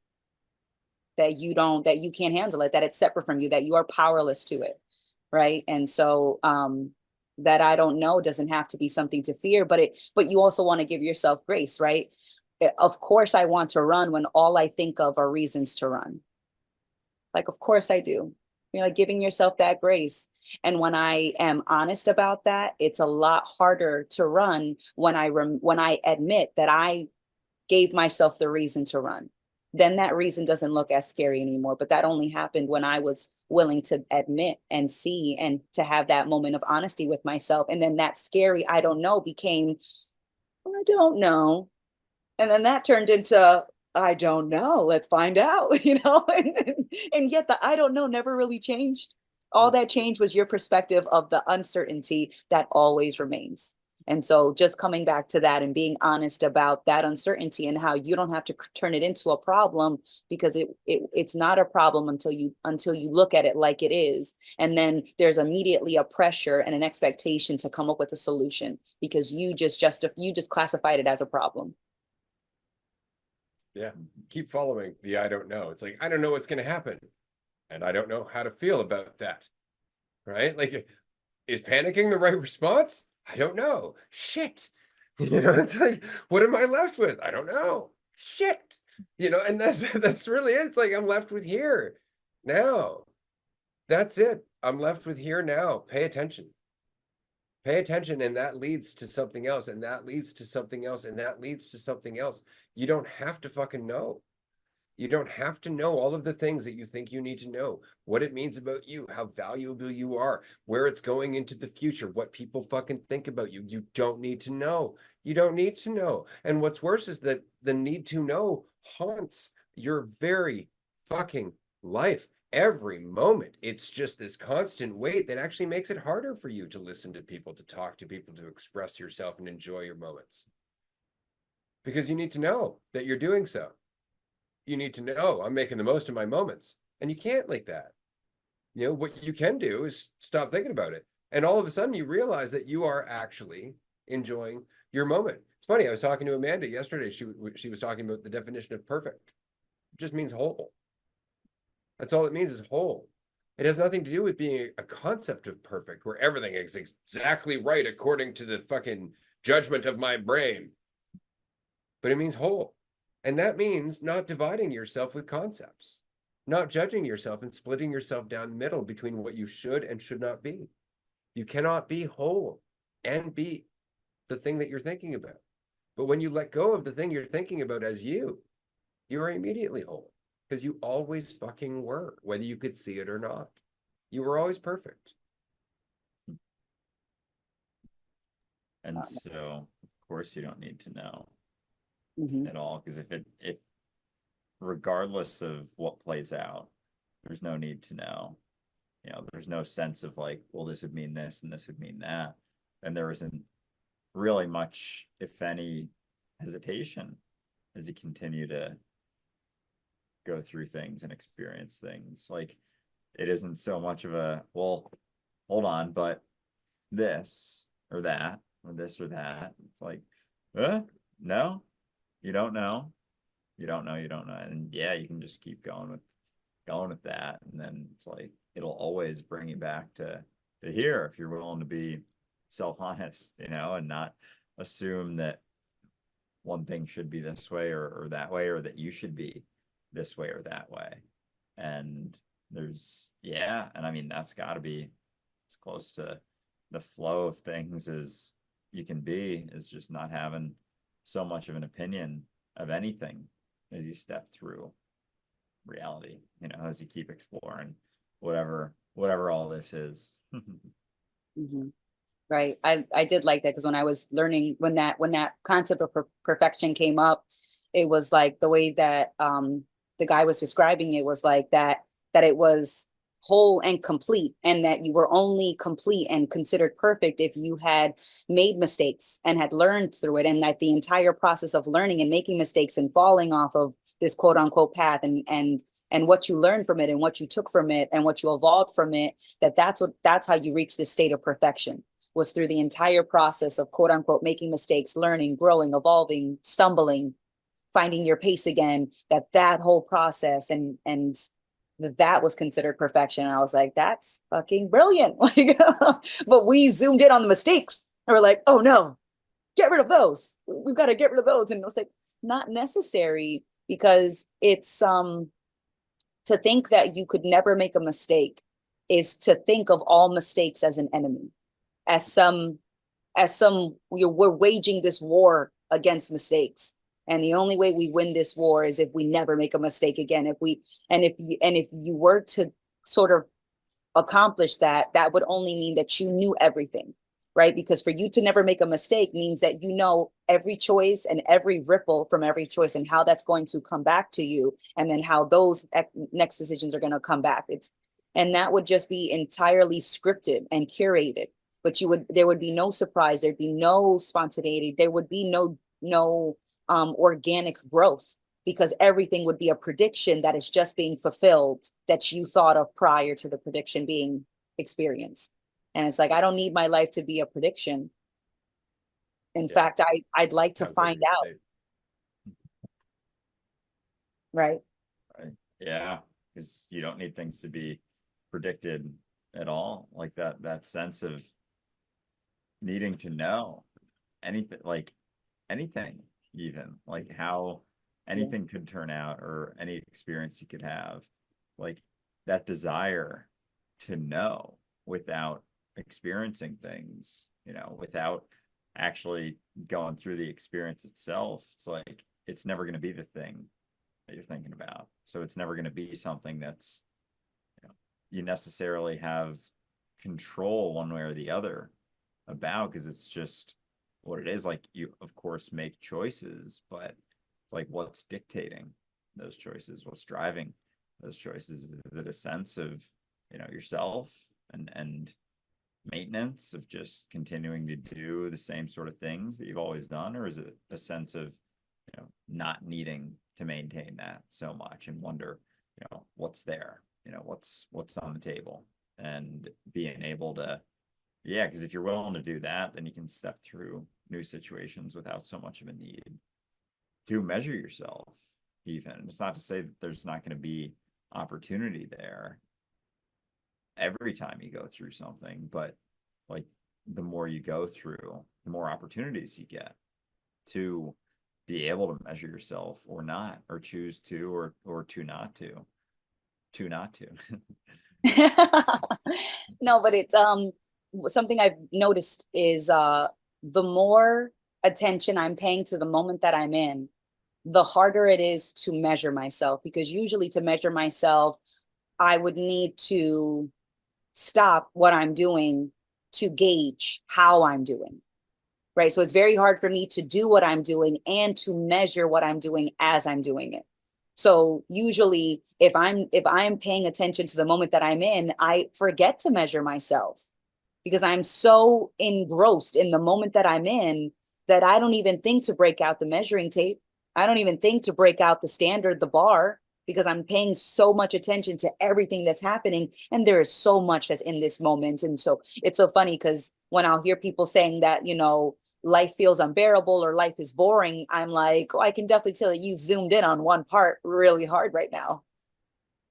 Speaker 3: you can't handle it, that it's separate from you, that you are powerless to it, right? And so that I don't know doesn't have to be something to fear, but you also want to give yourself grace, right? Of course I want to run when all I think of are reasons to run. Like, of course I do. You're like giving yourself that grace. And when I am honest about that, it's a lot harder to run when I admit that I gave myself the reason to run. Then that reason doesn't look as scary anymore. But that only happened when I was willing to admit and see, and to have that moment of honesty with myself. And then that scary I don't know became, I don't know. And then that turned into, I don't know, let's find out, and yet the I don't know never really changed. All that changed was your perspective of the uncertainty that always remains. And so just coming back to that and being honest about that uncertainty, and how you don't have to turn it into a problem, because it's not a problem until you look at it like it is. And then there's immediately a pressure and an expectation to come up with a solution, because you just classified it as a problem.
Speaker 1: Yeah, keep following the I don't know. It's like, I don't know what's going to happen, and I don't know how to feel about that, right? Like, is panicking the right response? I don't know. Shit. It's like, what am I left with? I don't know. Shit. And that's really it. It's like, I'm left with here now. That's it. I'm left with here now. Pay attention. Pay attention, and that leads to something else, and that leads to something else, and that leads to something else. You don't have to fucking know. You don't have to know all of the things that you think you need to know, what it means about you, how valuable you are, where it's going into the future, what people fucking think about you. You don't need to know. You don't need to know. And what's worse is that the need to know haunts your very fucking life. Every moment, it's just this constant weight that actually makes it harder for you to listen to people, to talk to people, to express yourself and enjoy your moments. Because you need to know that you're doing so. You need to know, I'm making the most of my moments. And you can't like that. What you can do is stop thinking about it. And all of a sudden you realize that you are actually enjoying your moment. It's funny, I was talking to Amanda yesterday. She was talking about the definition of perfect. It just means whole. That's all it means, is whole. It has nothing to do with being a concept of perfect, where everything is exactly right according to the fucking judgment of my brain. but it means whole. And that means not dividing yourself with concepts, not judging yourself and splitting yourself down the middle between what you should and should not be. You cannot be whole and be the thing that you're thinking about. But when you let go of the thing you're thinking about as you are immediately whole, because you always fucking were, whether you could see it or not. You were always perfect.
Speaker 2: And so, of course, you don't need to know
Speaker 3: Mhm.
Speaker 2: at all, because if regardless of what plays out, there's no need to know. You know, there's no sense of like, well, this would mean this and this would mean that. And there isn't really much, if any, hesitation as you continue to go through things and experience things. Like, it isn't so much of a, well, hold on, but this or that or this or that. It's like, no, you don't know. You don't know, you don't know. And yeah, you can just keep going with that. And then it's like it'll always bring you back to here if you're willing to be self-honest, you know, and not assume that one thing should be this way or that way, or that you should be this way or that way. And there's, yeah, and I mean, that's got to be as close to the flow of things as you can be, is just not having so much of an opinion of anything as you step through reality, you know, as you keep exploring whatever all this is.
Speaker 3: Mhm. Right. I did like that, because when I was learning, when that concept of perfection came up, it was like the way that the guy was describing it was like that it was whole and complete, and that you were only complete and considered perfect if you had made mistakes and had learned through it, and that the entire process of learning and making mistakes and falling off of this quote unquote path and what you learned from it and what you took from it and what you evolved from it, that's how you reach this state of perfection, was through the entire process of quote unquote making mistakes, learning, growing, evolving, stumbling, finding your pace again, that whole process and that was considered perfection. And I was like, that's fucking brilliant. Like, but we zoomed in on the mistakes and we're like, oh no, get rid of those. We've got to get rid of those. And it was like, not necessary, because it's to think that you could never make a mistake is to think of all mistakes as an enemy, as some we're waging this war against mistakes, and the only way we win this war is if we never make a mistake again. If you were to sort of accomplish that, that would only mean that you knew everything, right? Because for you to never make a mistake means that you know every choice and every ripple from every choice and how that's going to come back to you, and then how those next decisions are going to come back. And that would just be entirely scripted and curated. But there would be no surprise, there'd be no spontaneity, there would be no organic growth, because everything would be a prediction that is just being fulfilled that you thought of prior to the prediction being experienced. And it's like, I don't need my life to be a prediction. In fact, I'd like to find out. Right.
Speaker 2: Right. Yeah, because you don't need things to be predicted at all. Like that sense of needing to know anything, like anything, even like how anything could turn out, or any experience you could have, like that desire to know without experiencing things, you know, without actually going through the experience itself. It's like it's never going to be the thing that you're thinking about. So it's never going to be something that's, you know, you necessarily have control one way or the other about, because it's just what it is. Like, you of course make choices, but it's like, what's dictating those choices? What's driving those choices? Is it a sense of, you know, yourself and maintenance of just continuing to do the same sort of things that you've always done? Or is it a sense of, you know, not needing to maintain that so much and wonder, you know, what's there, you know, what's on the table, and being able to, yeah, because if you're willing to do that, then you can step through new situations without so much of a need to measure yourself. Even, it's not to say that there's not going to be opportunity there every time you go through something, but like the more you go through, the more opportunities you get to be able to measure yourself or not, or choose to, or to not to.
Speaker 3: No, but it's something I've noticed is the more attention I'm paying to the moment that I'm in, the harder it is to measure myself, because usually to measure myself, I would need to stop what I'm doing to gauge how I'm doing. Right. So it's very hard for me to do what I'm doing and to measure what I'm doing as I'm doing it. So usually if I'm paying attention to the moment that I'm in, I forget to measure myself because I'm so engrossed in the moment that I'm in that I don't even think to break out the measuring tape. I don't even think to break out the standard, the bar, because I'm paying so much attention to everything that's happening. And there is so much that's in this moment. And so it's so funny because when I'll hear people saying that, life feels unbearable or life is boring, I'm like, oh, I can definitely tell that you've zoomed in on one part really hard right now.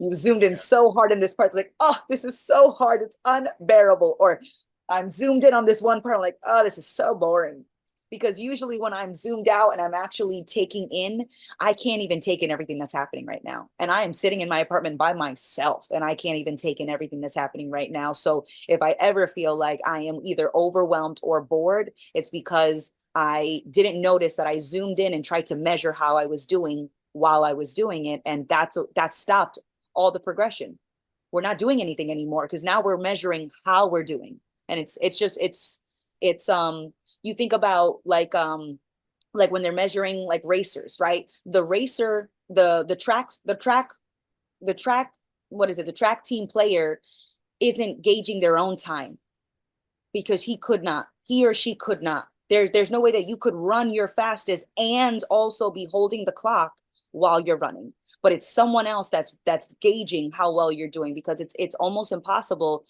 Speaker 3: You've zoomed in so hard in this part. It's like, oh, this is so hard. It's unbearable. Or I'm zoomed in on this one part. I'm like, oh, this is so boring. Because usually when I'm zoomed out and I'm actually taking in, I can't even take in everything that's happening right now. And I am sitting in my apartment by myself and I can't even take in everything that's happening right now. So if I ever feel like I am either overwhelmed or bored, it's because I didn't notice that I zoomed in and tried to measure how I was doing while I was doing it. And that stopped all the progression. We're not doing anything anymore because now we're measuring how we're doing. And it's you think about like when they're measuring like racers, right? The racer, the track, what is it? The track team player isn't gauging their own time because he or she could not. There's no way that you could run your fastest and also be holding the clock while you're running, but it's someone else that's gauging how well you're doing, because it's almost impossible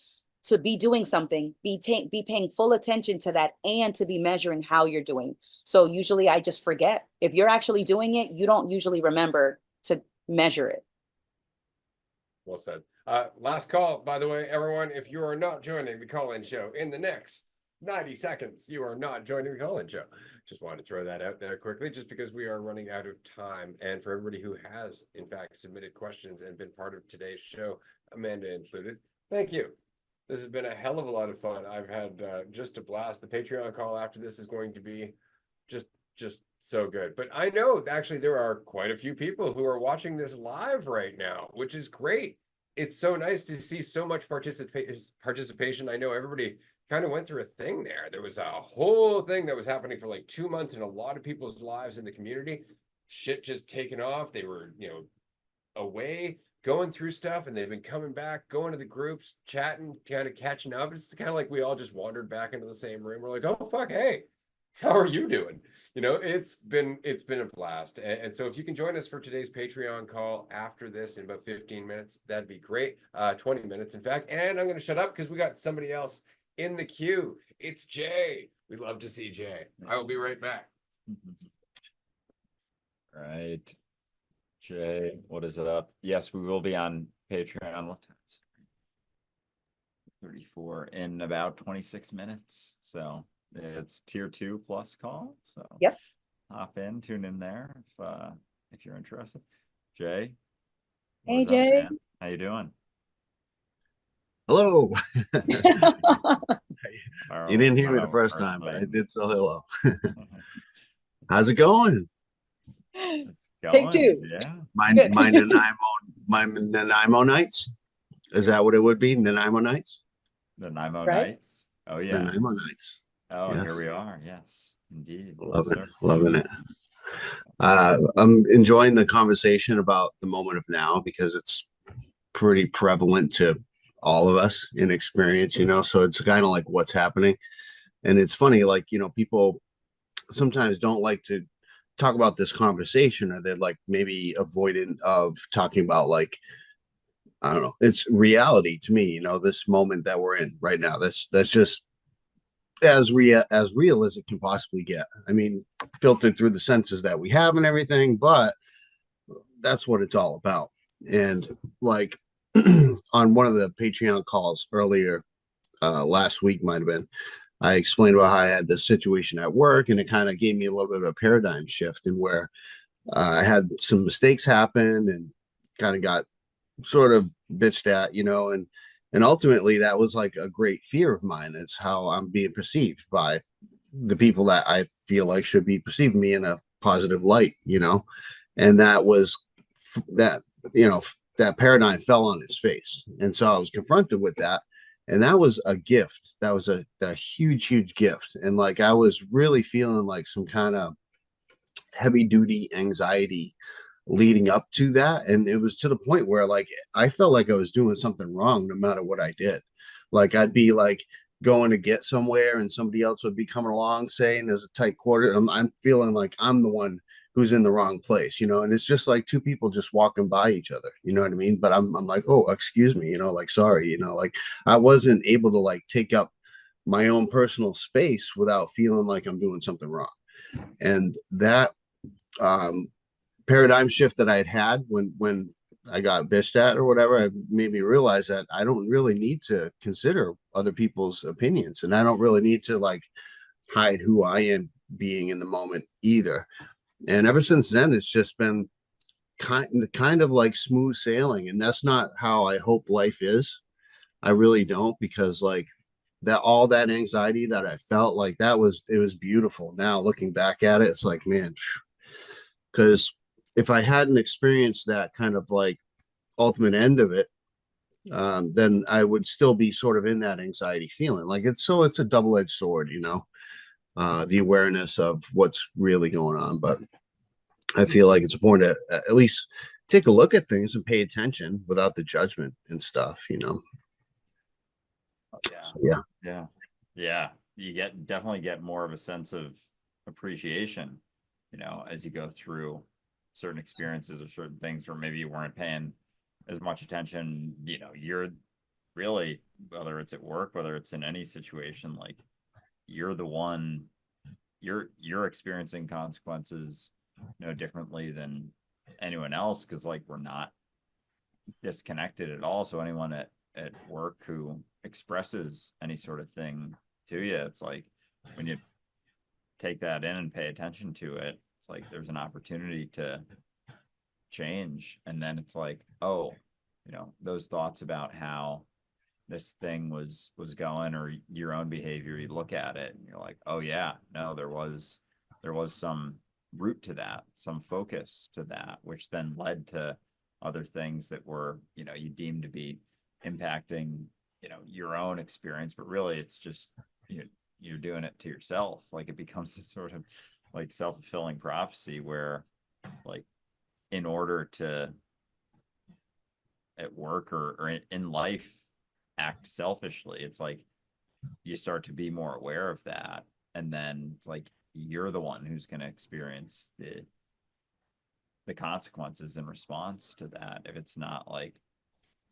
Speaker 3: to be doing something, be paying full attention to that, and to be measuring how you're doing. So usually I just forget. If you're actually doing it, you don't usually remember to measure it.
Speaker 1: Well said. Last call, by the way, everyone, if you are not joining the call-in show in the next 90 seconds, you are not joining the call-in show. Just wanted to throw that out there quickly, just because we are running out of time. And for everybody who has, in fact, submitted questions and been part of today's show, Amanda included, thank you. This has been a hell of a lot of fun. I've had just a blast. The Patreon call after this is going to be just so good. But I know actually there are quite a few people who are watching this live right now, which is great. It's so nice to see so much participation. I know everybody kind of went through a thing there. There was a whole thing that was happening for like 2 months in a lot of people's lives in the community. Shit just taken off. They were, away, going through stuff, and they've been coming back, going to the groups, chatting, kind of catching up. It's kind of like we all just wandered back into the same room. We're like, oh fuck, hey, how are you doing? It's been a blast. And so if you can join us for today's Patreon call after this in about 15 minutes, that'd be great. 20 minutes, in fact. And I'm going to shut up because we got somebody else in the queue. It's Jay. We'd love to see Jay. I will be right back.
Speaker 2: Right. Jay, what is it up? Yes, we will be on Patreon. What time is it? 34 in about 26 minutes. So it's tier 2 plus call. So
Speaker 3: Yep.
Speaker 2: Hop in, tune in there if you're interested. Jay.
Speaker 3: Hey,
Speaker 2: Up,
Speaker 3: Jay.
Speaker 2: man? How you doing?
Speaker 6: Hello.
Speaker 2: Fire
Speaker 6: You didn't hear me
Speaker 2: away,
Speaker 6: the first
Speaker 2: fire
Speaker 6: time, but I
Speaker 2: away.
Speaker 6: did so hello. How's it going?
Speaker 2: It's
Speaker 3: Take
Speaker 2: going,
Speaker 3: two.
Speaker 2: yeah.
Speaker 6: My
Speaker 3: Good.
Speaker 6: Nanaimo nights? Is that what it would be? Nanaimo nights?
Speaker 2: The Nanaimo
Speaker 3: Right?
Speaker 2: Nights. Oh yeah.
Speaker 6: Nanaimo nights.
Speaker 2: Oh,
Speaker 6: Yes.
Speaker 2: here we are. Yes, indeed.
Speaker 6: Loving it. I'm enjoying the conversation about the moment of now because it's pretty prevalent to all of us in experience, so it's kind of like what's happening. And it's funny, like, people sometimes don't like to talk about this conversation, or they're like maybe avoidant of talking about, like, I don't know, it's reality to me, this moment that we're in right now. That's just as real as it can possibly get. I mean, filtered through the senses that we have and everything, but that's what it's all about. And like on one of the Patreon calls earlier last week, might have been, I explained about how I had this situation at work, and it kind of gave me a little bit of a paradigm shift in where I had some mistakes happen and kind of got sort of bitched at, and ultimately that was like a great fear of mine. It's how I'm being perceived by the people that I feel like should be perceiving me in a positive light, and that was that, that paradigm fell on its face. And so I was confronted with that. And that was a gift. That was a huge, huge gift. And like, I was really feeling like some kind of heavy duty anxiety leading up to that. And it was to the point where like I felt like I was doing something wrong no matter what I did. Like I'd be like going to get somewhere and somebody else would be coming along saying there's a tight quarter. I'm feeling like I'm the one who's in the wrong place, and it's just like two people just walking by each other, you know what I mean? But I'm like, oh, excuse me, like, sorry, like I wasn't able to like take up my own personal space without feeling like I'm doing something wrong. And that paradigm shift that I had when I got bitched at or whatever, it made me realize that I don't really need to consider other people's opinions, and I don't really need to like hide who I am being in the moment either. And ever since then, it's just been kind of like smooth sailing, and that's not how I hope life is. I really don't, because like that, all that anxiety that I felt, like it was beautiful. Now looking back at it, it's like, man, because if I hadn't experienced that kind of like ultimate end of it, then I would still be sort of in that anxiety feeling. Like it's a double-edged sword, the awareness of what's really going on. But I feel like it's important to at least take a look at things and pay attention without the judgment and stuff,
Speaker 2: Yeah.
Speaker 6: So, yeah.
Speaker 2: Yeah. Yeah. You definitely get more of a sense of appreciation, as you go through certain experiences or certain things where maybe you weren't paying as much attention. You're really, whether it's at work, whether it's in any situation, like you're the one, you're experiencing consequences no differently than anyone else, because like we're not disconnected at all. So anyone at work who expresses any sort of thing to you, it's like when you take that in and pay attention to it, it's like there's an opportunity to change. And then it's like, oh, those thoughts about how this thing was going, or your own behavior, you look at it and you're like, oh yeah, no, there was some root to that, some focus to that, which then led to other things that were, you deemed to be impacting, your own experience. But really it's just, you're doing it to yourself. Like it becomes a sort of like self-fulfilling prophecy where like in order to at work or in life act selfishly, it's like you start to be more aware of that, and then it's like you're the one who's going to experience the consequences in response to that, if it's not like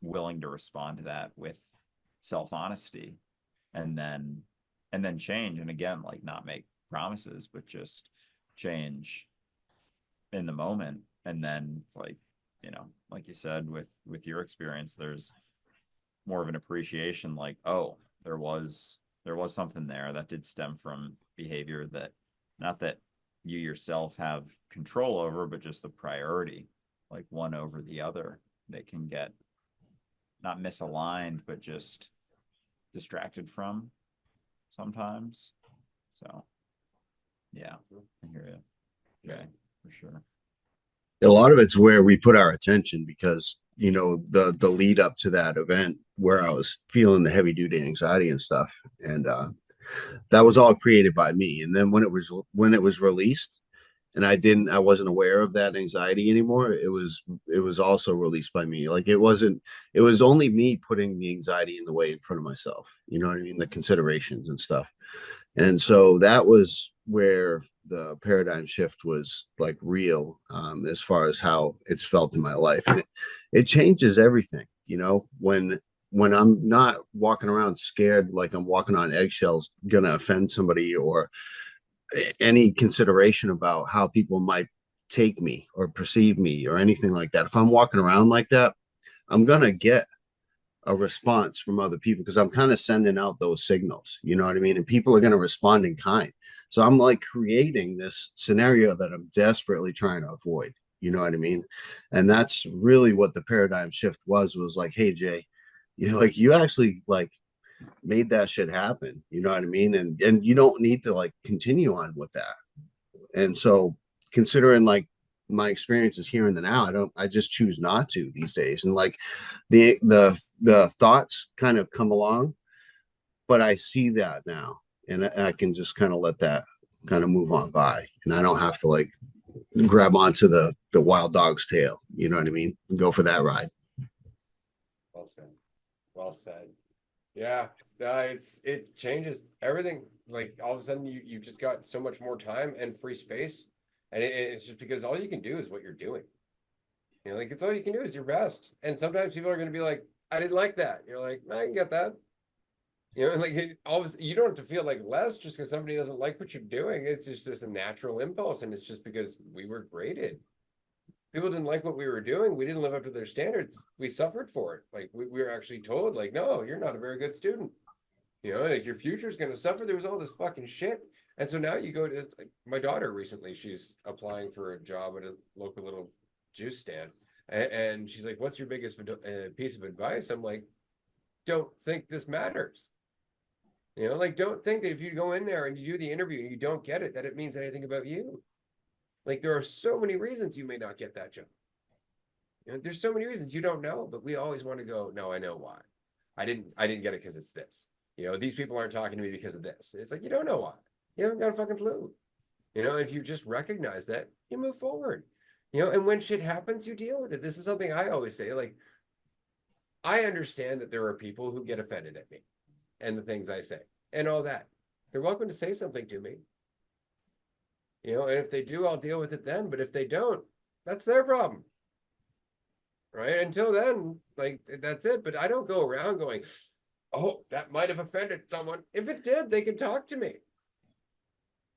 Speaker 2: willing to respond to that with self-honesty, and then change. And again, like not make promises, but just change in the moment. And then it's like, like you said, with your experience, there's more of an appreciation, like, oh, there was something there that did stem from behavior that, not that you yourself have control over, but just the priority, like one over the other, that can get not misaligned, but just distracted from sometimes. So yeah, I hear you. Okay, for sure.
Speaker 6: A lot of it's where we put our attention, because the lead up to that event where I was feeling the heavy duty anxiety and stuff, and that was all created by me. And then when it was released, and I wasn't aware of that anxiety anymore, it was also released by me. Like it was only me putting the anxiety in the way in front of myself, you know what I mean, the considerations and stuff. And so that was where the paradigm shift was like real, as far as how it's felt in my life. And it changes everything, when I'm not walking around scared, like I'm walking on eggshells, gonna offend somebody, or any consideration about how people might take me or perceive me or anything like that. If I'm walking around like that, I'm gonna get a response from other people, because I'm kind of sending out those signals, you know what I mean? And people are going to respond in kind. So I'm like creating this scenario that I'm desperately trying to avoid, you know what I mean? And that's really what the paradigm shift was like, hey, Jay, you actually like made that shit happen, you know what I mean? And you don't need to like continue on with that. And so considering like my experiences here and the now, I just choose not to these days. And like the thoughts kind of come along, but I see that now, and I can just kind of let that kind of move on by, and I don't have to like grab onto the wild dog's tail, you know what I mean? Go for that ride.
Speaker 1: Well said. Well said. Yeah, it changes everything. Like all of a sudden you just got so much more time and free space. And it's just because all you can do is what you're doing. You know, like it's all you can do is your best. And sometimes people are going to be like, I didn't like that. You're like, I can get that. You know, and like always, you don't have to feel like less just because somebody doesn't like what you're doing. It's just a natural impulse, and it's just because we were graded. People didn't like what we were doing. We didn't live up to their standards. We suffered for it. Like we were actually told, like, no, you're not a very good student. You know, like your future's going to suffer. There was all this fucking shit. And so now you go to like, my daughter recently, she's applying for a job at a local little juice stand. And she's like, what's your biggest piece of advice? I'm like, don't think this matters. You know, like, don't think that if you go in there and you do the interview and you don't get it, that it means anything about you. Like, there are so many reasons you may not get that job. You know, there's so many reasons you don't know, but we always want to go, no, I know why. I didn't get it because it's this. You know, these people aren't talking to me because of this. It's like, you don't know why. You haven't got a fucking clue. You know, if you just recognize that, you move forward. You know, and when shit happens, you deal with it. This is something I always say. Like, I understand that there are people who get offended at me and the things I say and all that. They're welcome to say something to me. You know, and if they do, I'll deal with it then. But if they don't, that's their problem. Right? Until then, like, that's it. But I don't go around going, oh, that might have offended someone. If it did, they can talk to me.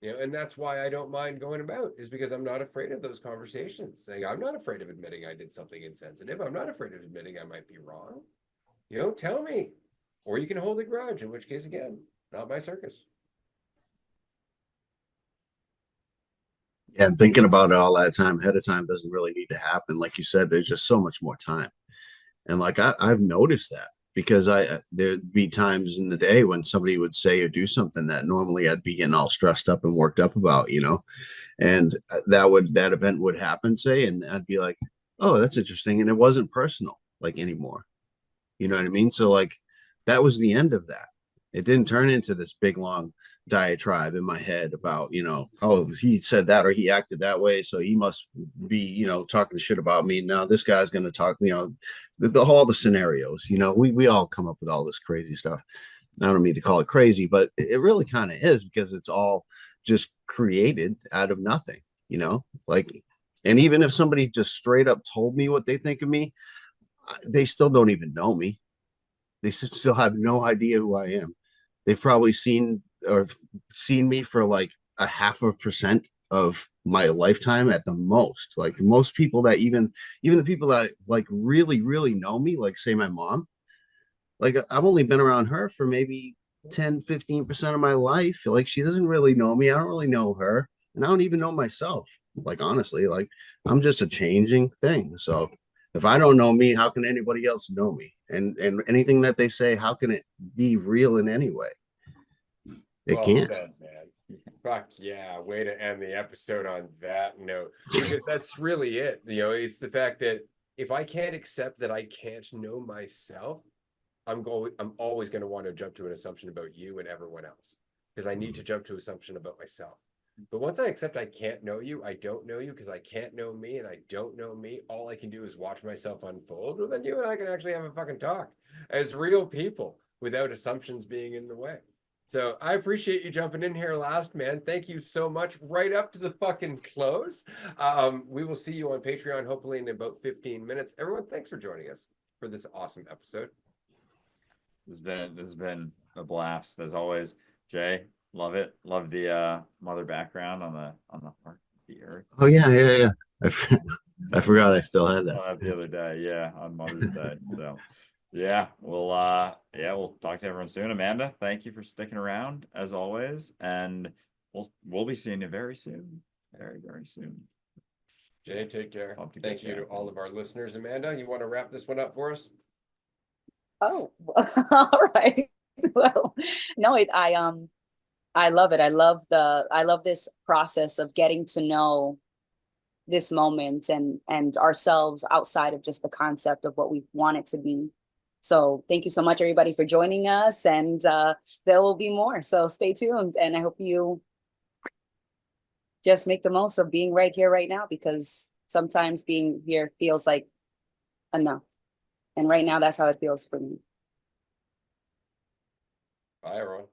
Speaker 1: You know, and that's why I don't mind going about, is because I'm not afraid of those conversations. Like, I'm not afraid of admitting I did something insensitive. I'm not afraid of admitting I might be wrong. You know, tell me. Or you can hold a grudge, in which case, again, not my circus.
Speaker 6: And thinking about it all that time ahead of time doesn't really need to happen. Like you said, there's just so much more time. And like I've noticed that, because there'd be times in the day when somebody would say or do something that normally I'd be getting all stressed up and worked up about, you know, and that event would happen, say, and I'd be like, oh, that's interesting. And it wasn't personal like anymore. You know what I mean? So like that was the end of that. It didn't turn into this big long diatribe in my head about, you know, oh, he said that or he acted that way, so he must be, you know, talking shit about me. Now this guy's going to talk, you know, all the scenarios, you know, we all come up with all this crazy stuff. I don't mean to call it crazy, but it really kind of is, because it's all just created out of nothing, you know, like, and even if somebody just straight up told me what they think of me, they still don't even know me. They still have no idea who I am. They've probably seen me for like a 0.5% of my lifetime at the most. Like most people that even the people that like really, really know me, like say my mom, like I've only been around her for maybe 10-15% of my life. Like she doesn't really know me. I don't really know her. And I don't even know myself. Like honestly, like I'm just a changing thing. So if I don't know me, how can anybody else know me? And anything that they say, how can it be real in any way? It can't.
Speaker 1: Said, man. Fuck yeah, way to end the episode on that note. Because that's really it. You know, it's the fact that if I can't accept that I can't know myself, I'm always going to want to jump to an assumption about you and everyone else, because I need to jump to assumption about myself. But once I accept I can't know you, I don't know you because I can't know me and I don't know me, all I can do is watch myself unfold. Well, then you and I can actually have a fucking talk as real people without assumptions being in the way. So I appreciate you jumping in here last, man. Thank you so much. Right up to the fucking close. We will see you on Patreon, hopefully in about 15 minutes. Everyone, thanks for joining us for this awesome episode.
Speaker 2: This has been a blast as always, Jay. Love it. Love the mother background on the heart of the earth.
Speaker 6: Oh yeah. I forgot I still had that.
Speaker 2: The other day, yeah, on Mother's Day. So Yeah, we'll talk to everyone soon. Amanda, thank you for sticking around as always, and we'll be seeing you very soon. Very, very soon.
Speaker 1: Jay, take care.
Speaker 2: Hope to
Speaker 1: Thank
Speaker 2: get
Speaker 1: you to
Speaker 2: you.
Speaker 1: all of our listeners. Amanda, you want to wrap this one up for us?
Speaker 3: Oh, all right. Well, no, I love it. I love this process of getting to know this moment and ourselves outside of just the concept of what we want it to be. So thank you so much, everybody, for joining us, and there will be more. So stay tuned, and I hope you just make the most of being right here, right now, because sometimes being here feels like enough. And right now, that's how it feels for me.
Speaker 1: Bye, everyone.